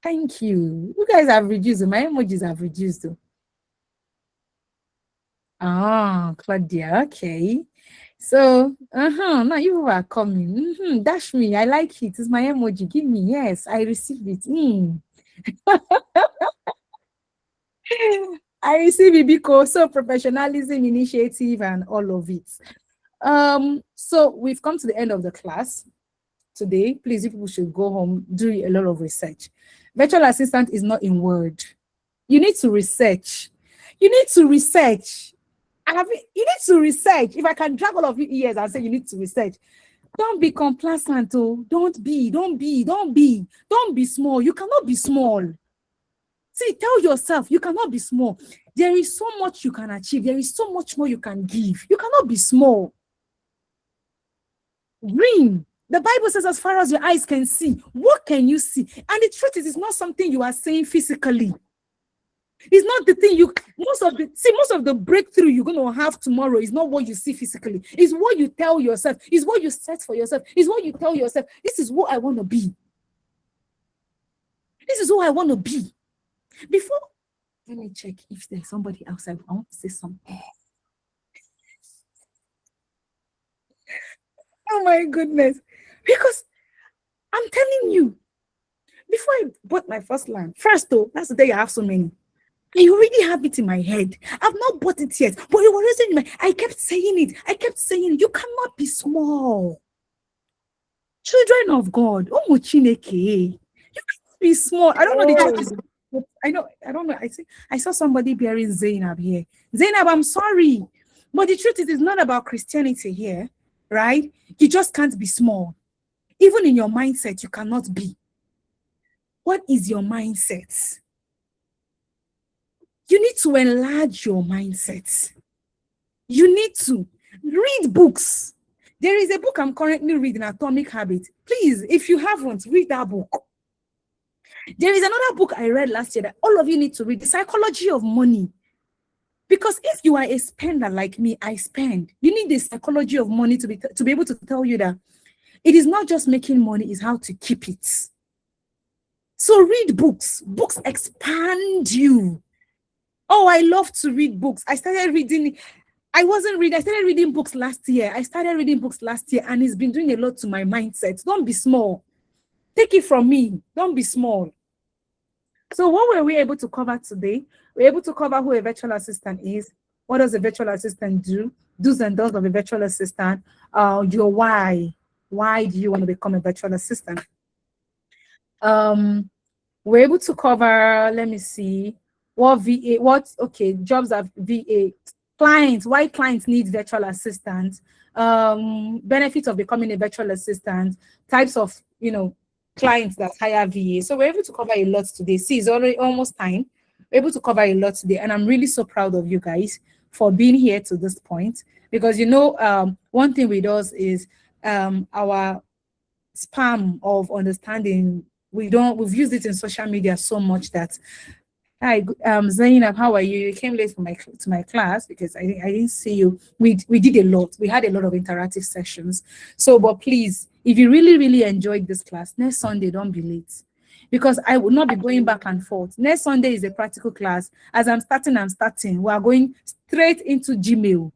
Speaker 1: Thank you. You guys have reduced. My emojis have reduced. Ah, Claudia, okay. So, now you are coming. Dash me. I like it. It's my emoji. Give me. Yes, I received it. I receive it because so professionalism, initiative, and all of it. So we've come to the end of the class today. Please, you people should go home, do a lot of research. Virtual assistant is not in Word. You need to research. You need to research. You need to research. If I can drag all of you ears and say you need to research, don't be complacent. Oh, don't be small. You cannot be small. See, tell yourself you cannot be small. There is so much you can achieve. There is so much more you can give. You cannot be small. Dream. The Bible says, as far as your eyes can see, what can you see? And the truth is, it's not something you are saying physically. It's not the thing most of the breakthrough you're going to have tomorrow is not what you see physically. It's what you tell yourself. It's what you set for yourself. It's what you tell yourself. This is what I want to be. This is who I want to be. Before, let me check if there's somebody outside. I want to say something. Oh my goodness. Because I'm telling you, before I bought my first land, though, that's the day I have so many. I already have it in my head. I've not bought it yet, but it was in my. I kept saying it. You cannot be small. Children of God, oh Chineke, you cannot be small. I don't know the churches. I don't know. I saw somebody bearing Zainab here. Zainab, I'm sorry, but the truth is, it's not about Christianity here, right? You just can't be small. Even in your mindset, you cannot be. What is your mindset? You need to enlarge your mindset. You need to read books. There is a book I'm currently reading, Atomic Habits. Please, if you haven't, read that book. There is another book I read last year that all of you need to read, The Psychology of Money. Because if you are a spender like me, I spend. You need the psychology of money to be able to tell you that it is not just making money, it's how to keep it. So read books. Books expand you. Oh, I love to read books. I started reading books last year. And it's been doing a lot to my mindset. Don't be small. Take it from me. Don't be small. So what were we able to cover today? We're able to cover who a virtual assistant is. What does a virtual assistant do? Do's and don'ts of a virtual assistant. Your why. Why do you want to become a virtual assistant? We're able to cover, let me see, jobs of VA, clients, why clients need virtual assistants, benefits of becoming a virtual assistant, types of, clients that hire VA. So we're able to cover a lot today. See, it's already almost time. We're able to cover a lot today. And I'm really so proud of you guys for being here to this point. Because, one thing with us is our spam of understanding. We've used it in social media so much that, hi, Zainab, how are you? You came late to my class because I didn't see you. We did a lot. We had a lot of interactive sessions. So, but please, if you really, really enjoyed this class, next Sunday, don't be late. Because I will not be going back and forth. Next Sunday is a practical class. As I'm starting. We are going straight into Gmail.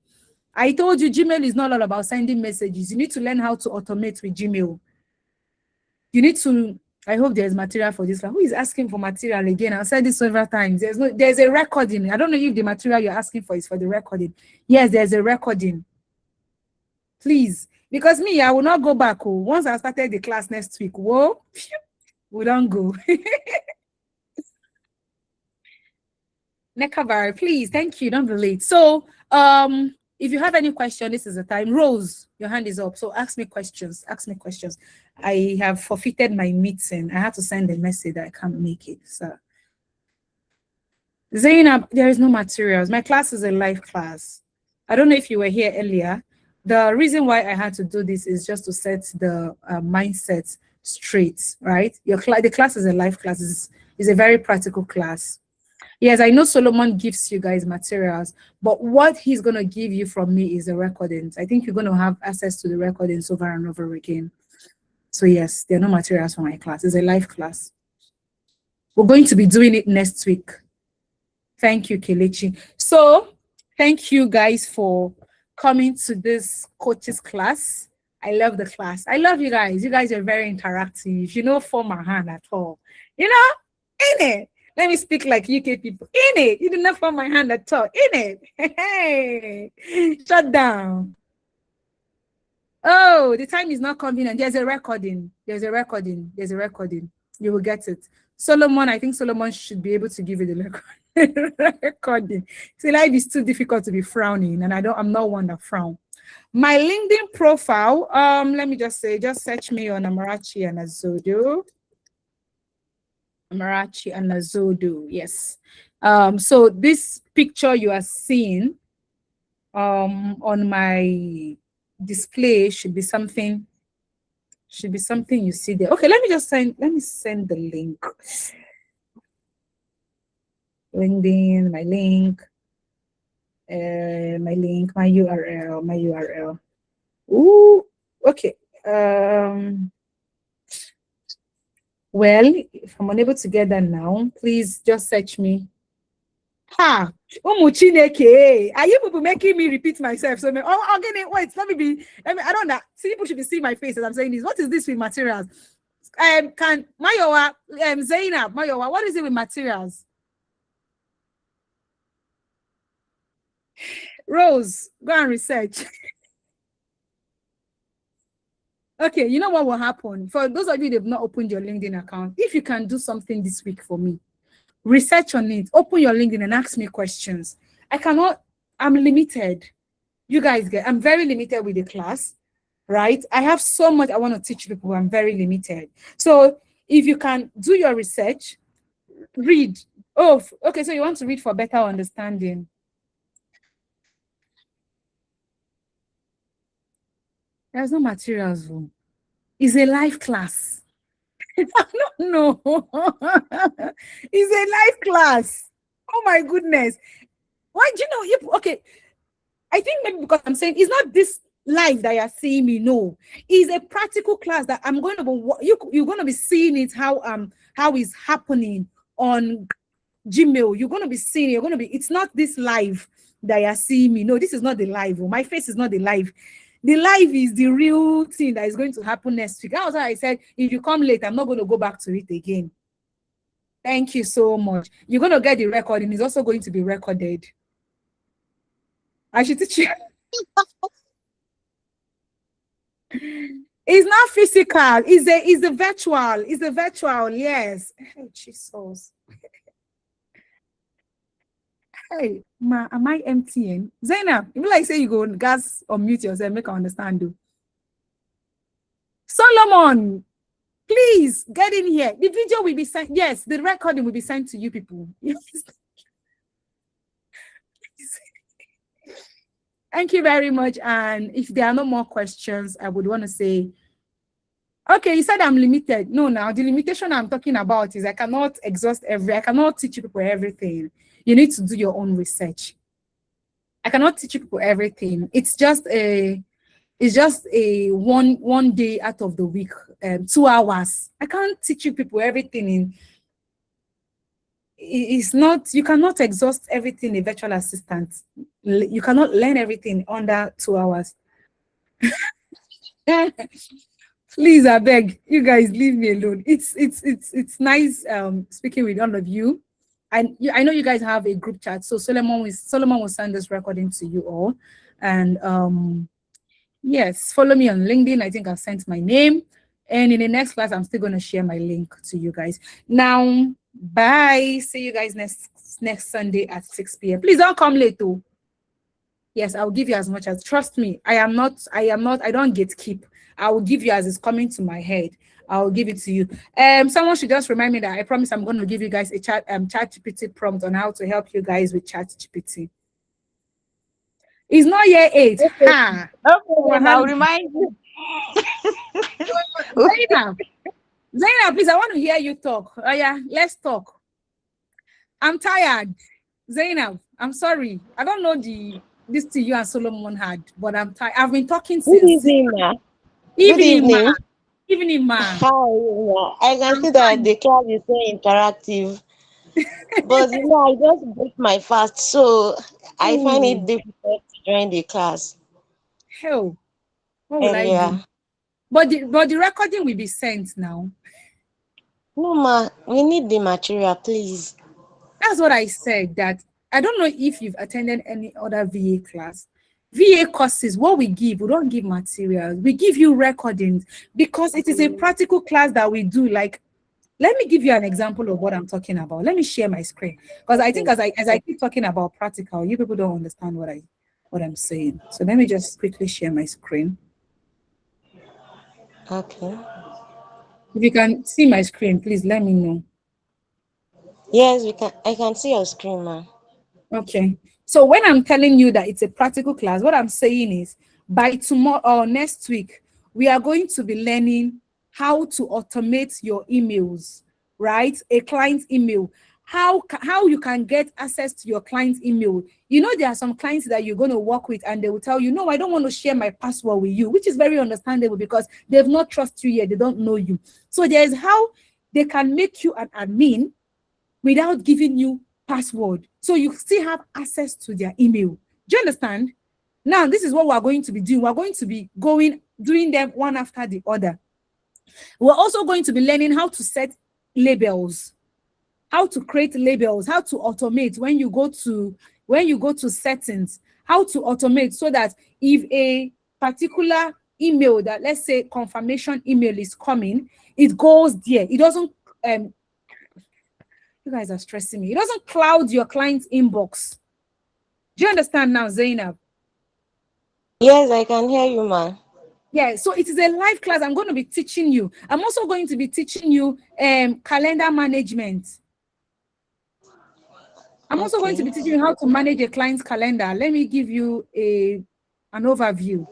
Speaker 1: I told you Gmail is not all about sending messages. You need to learn how to automate with Gmail. You need to, I hope there's material for this. Who is asking for material again? I've said this several times. There's a recording. I don't know if the material you're asking for is for the recording. Yes, there's a recording. Please. Because me, I will not go back. Once I started the class next week, whoa, we don't go. Nekabar, please, thank you. Don't be late. So, if you have any question, this is the time. Rose, your hand is up. So ask me questions. I have forfeited my meeting. I had to send a message that I can't make it. So, Zainab, there is no materials. My class is a live class. I don't know if you were here earlier. The reason why I had to do this is just to set the mindset straight, right? The class is a live class. It's a very practical class. Yes, I know Solomon gives you guys materials, but what he's going to give you from me is the recordings. I think you're going to have access to the recordings over and over again. So yes, there are no materials for my class. It's a live class. We're going to be doing it next week. Thank you, Kelechi. So thank you guys for coming to this coach's class. I love the class. I love you guys. You guys are very interactive. You don't form a hand at all. In it. Let me speak like UK people. In it. You did not form my hand at all. In it. Hey. Shut down. Oh, the time is not convenient. There's a recording. You will get it. Solomon, I think Solomon should be able to give you the recording. See, life is too difficult to be frowning, and I'm not one that frown. My LinkedIn profile, let me just say, just search me on Amarachi Anazodo. Yes. So this picture you are seeing on my display should be something you see there. Okay, let me send the link. LinkedIn, my URL. Ooh, okay. Well, if I'm unable to get that now, please just search me. Ha! Are you people making me repeat myself? So, wait, I don't know. See, people should be seeing my face as I'm saying this. What is this with materials? Zainab, Mayowa, what is it with materials? Rose, go and research. Okay, you know what will happen? For those of you that have not opened your LinkedIn account, if you can do something this week for me, research on it, open your LinkedIn and ask me questions. I'm limited. You guys I'm very limited with the class, right? I have so much I want to teach people. I'm very limited. So if you can do your research, read. Oh, okay, so you want to read for better understanding. There's no materials. It's a live class. No. It's a live class. Oh my goodness. Why do you know? Okay, I think maybe because I'm saying it's not this live that you're seeing me. No, it's a practical class that I'm going to be. You're going to be seeing it how it's happening on Gmail. You're going to be seeing it. You're going to be. It's not this live that you're seeing me. No, this is not the live. Oh, my face is not the live. The live is the real thing that is going to happen next week. That was why I said, if you come late, I'm not going to go back to it again. Thank you so much. You're going to get the recording. It's also going to be recorded. I should teach you. It's not physical. It's the virtual. It's the virtual. Yes. Hey, Jesus. Hey, ma, am I emptying? Zainab, if you like say you go gas or mute yourself, make I understand you. Solomon, please get in here. The video will be sent. Yes, the recording will be sent to you people. Yes. Thank you very much. And if there are no more questions, I would want to say, okay, you said I'm limited. No, now the limitation I'm talking about is I cannot I cannot teach you people everything. You need to do your own research. I cannot teach you people everything. It's just a one day out of the week, 2 hours. I can't teach you people everything it's not, you cannot exhaust everything a virtual assistant. You cannot learn everything under 2 hours. Please, I beg you guys, leave me alone. It's nice speaking with all of you. And I know you guys have a group chat, so Solomon will send this recording to you all. And yes, follow me on LinkedIn. I think I've sent my name. And in the next class, I'm still going to share my link to you guys. Now, bye. See you guys next Sunday at 6 p.m. Please don't come late too. Yes, I'll give you as much as, trust me, I don't gatekeep. I will give you as it's coming to my head. I'll give it to you. Someone should just remind me that I promise I'm going to give you guys a ChatGPT prompt on how to help you guys with ChatGPT. It's not year 8.
Speaker 2: Okay. I'll remind you.
Speaker 1: Zainab, please, I want to hear you talk. Oh yeah, let's talk. I'm tired. Zainab, I'm sorry. I don't know this thing you and Solomon had, but I'm tired. I've been talking since.
Speaker 4: Good evening, ma.
Speaker 1: Evening, ma. Evening, ma.
Speaker 4: Hi, I can see that the class is so interactive. But I just break my fast, so I find it difficult to join the class.
Speaker 1: Hell, what will I do? But the recording will be sent now.
Speaker 4: No, ma, we need the material, please.
Speaker 1: That's what I said. That I don't know if you've attended any other VA class. VA courses, what we don't give materials. We give you recordings because it is a practical class that we do. Like, let me give you an example of what I'm talking about. Let me share my screen because I think as I keep talking about practical, you people don't understand what I'm saying. So let me just quickly share my screen.
Speaker 4: Okay.
Speaker 1: If you can see my screen, please let me know.
Speaker 4: Yes, I can see your screen, ma'am.
Speaker 1: Okay. So when I'm telling you that it's a practical class, what I'm saying is by tomorrow or next week, we are going to be learning how to automate your emails, right? A client's email. How you can get access to your client's email. You know, there are some clients that you're going to work with and they will tell you, no, I don't want to share my password with you, which is very understandable because they've not trusted you yet. They don't know you. So there's how they can make you an admin without giving you password. So you still have access to their email. Do you understand? Now, this is what we're going to be doing. We're going to be doing them one after the other. We're also going to be learning how to set labels, how to create labels, how to automate when you go to settings, how to automate so that if a particular email that, let's say, confirmation email is coming, it goes there. It doesn't, you guys are stressing me. It doesn't cloud your client's inbox. Do you understand now, Zainab?
Speaker 4: Yes, I can hear you, ma'am.
Speaker 1: Yeah, so it is a live class. I'm going to be teaching you. I'm also going to be teaching you calendar management. I'm also going to be teaching you how to manage a client's calendar. Let me give you an overview.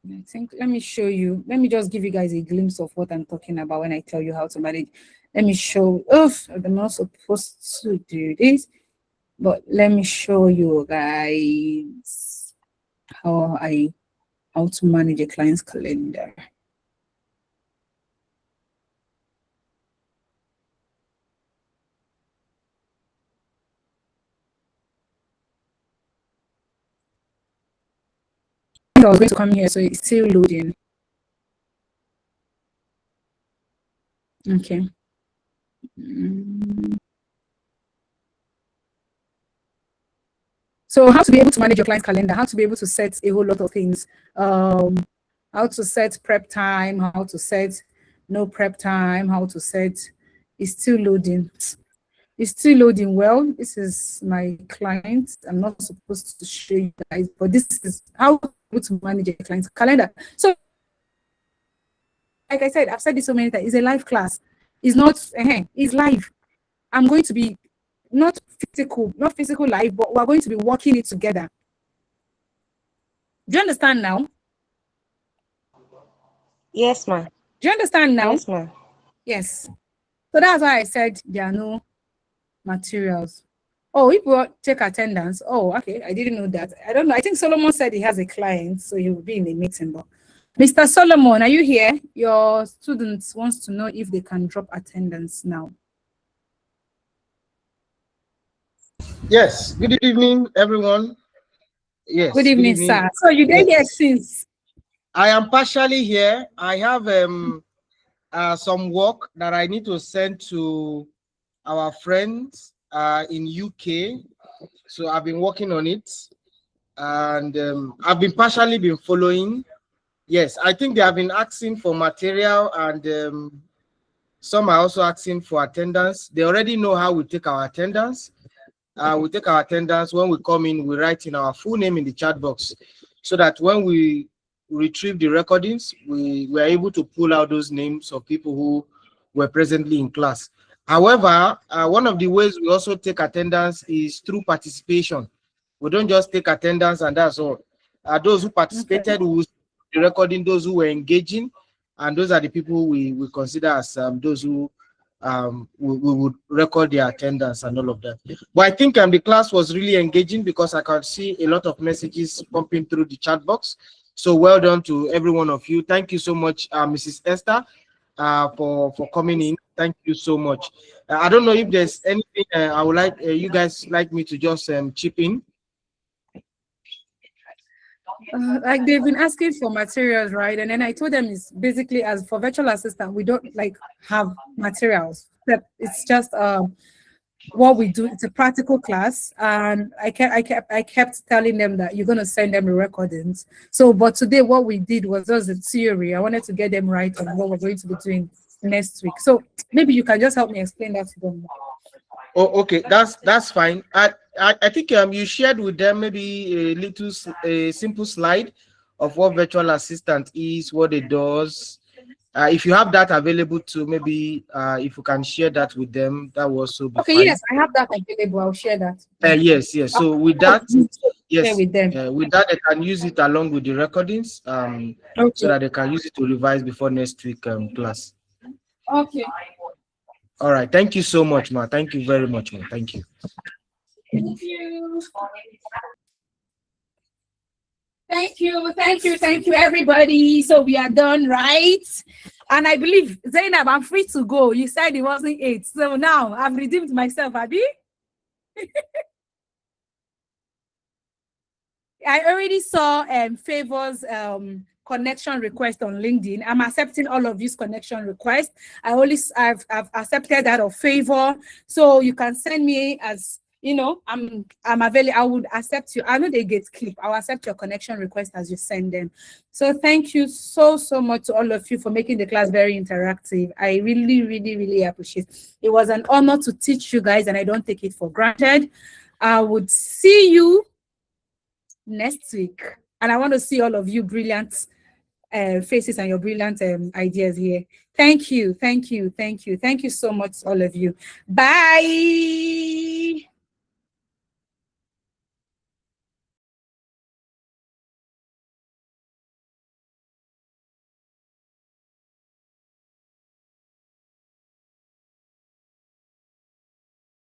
Speaker 1: I think, let me show you. Let me just give you guys a glimpse of what I'm talking about when I tell you how to manage. Let me show. Oof, I'm not supposed to do this, but let me show you guys how to manage a client's calendar. I was going to come here, so it's still loading. Okay. So how to be able to manage your client's calendar, how to be able to set a whole lot of things, how to set prep time, how to set no prep time, how to set, it's still loading. It's still loading. Well, this is my client. I'm not supposed to show you guys, but this is how to manage a client's calendar. So, like I said, I've said this so many times, it's a live class. It's not, it's live. I'm going to be not physical live, but we're going to be working it together. Do you understand now?
Speaker 4: Yes, ma'am.
Speaker 1: Do you understand now?
Speaker 4: Yes, ma'am.
Speaker 1: Yes. So that's why I said there are no materials. Oh, if we take attendance. Oh, okay. I didn't know that. I don't know. I think Solomon said he has a client, so he will be in a meeting. But Mr. Solomon, are you here? Your students wants to know if they can drop attendance now.
Speaker 13: Yes. Good evening, everyone. Yes.
Speaker 1: Good evening, sir. So you didn't get since?
Speaker 13: I am partially here. I have some work that I need to send to our friends in UK. So I've been working on it, and I've been partially been following. Yes, I think they have been asking for material, and some are also asking for attendance. They already know how we take our attendance. We take our attendance when we come in. We write in our full name in the chat box, so that when we retrieve the recordings, we were able to pull out those names of people who were presently in class. However, one of the ways we also take attendance is through participation. We don't just take attendance and that's all. Those who participated, we will see the recording, those who were engaging, and those are the people we consider as those who we would record their attendance and all of that. But I think the class was really engaging because I can see a lot of messages pumping through the chat box. So well done to every one of you. Thank you so much, Mrs. Esther, for coming in. Thank you so much. I don't know if there's anything I would like you guys like me to just chip in.
Speaker 1: Like they've been asking for materials, right? And then I told them it's basically, as for virtual assistant, we don't like have materials. It's just what we do. It's a practical class, and I kept telling them that you're gonna send them the recordings. So, but today what we did was just the theory. I wanted to get them right on what we're going to be doing next week. So maybe you can just help me explain that to them.
Speaker 13: Oh, okay, that's fine. I think you shared with them maybe a simple slide of what virtual assistant is, what it does. If you have that available to maybe if you can share that with them, that will also be fine.
Speaker 1: Yes, I have that available. I'll share that.
Speaker 13: Yes. So with that, yes,
Speaker 1: with them.
Speaker 13: With that they can use it along with the recordings, so that they can use it to revise before next week class.
Speaker 1: Okay.
Speaker 13: All right. Thank you so much, ma. Thank you very much, ma. Thank you.
Speaker 1: Thank you. Thank you, everybody. So we are done, right? And I believe, Zainab, I'm free to go. You said it wasn't 8. So now I've redeemed myself, Abby. I already saw Favor's connection request on LinkedIn. I'm accepting all of these connection requests. I've accepted that of Favor. So you can send me as, you know, I'm available. I would accept you. I know they get clip. I'll accept your connection request as you send them. So thank you so much to all of you for making the class very interactive. I really appreciate it. It was an honor to teach you guys, and I don't take it for granted. I would see you next week, and I want to see all of you brilliant faces and your brilliant ideas here. Thank you so much, all of you. Bye.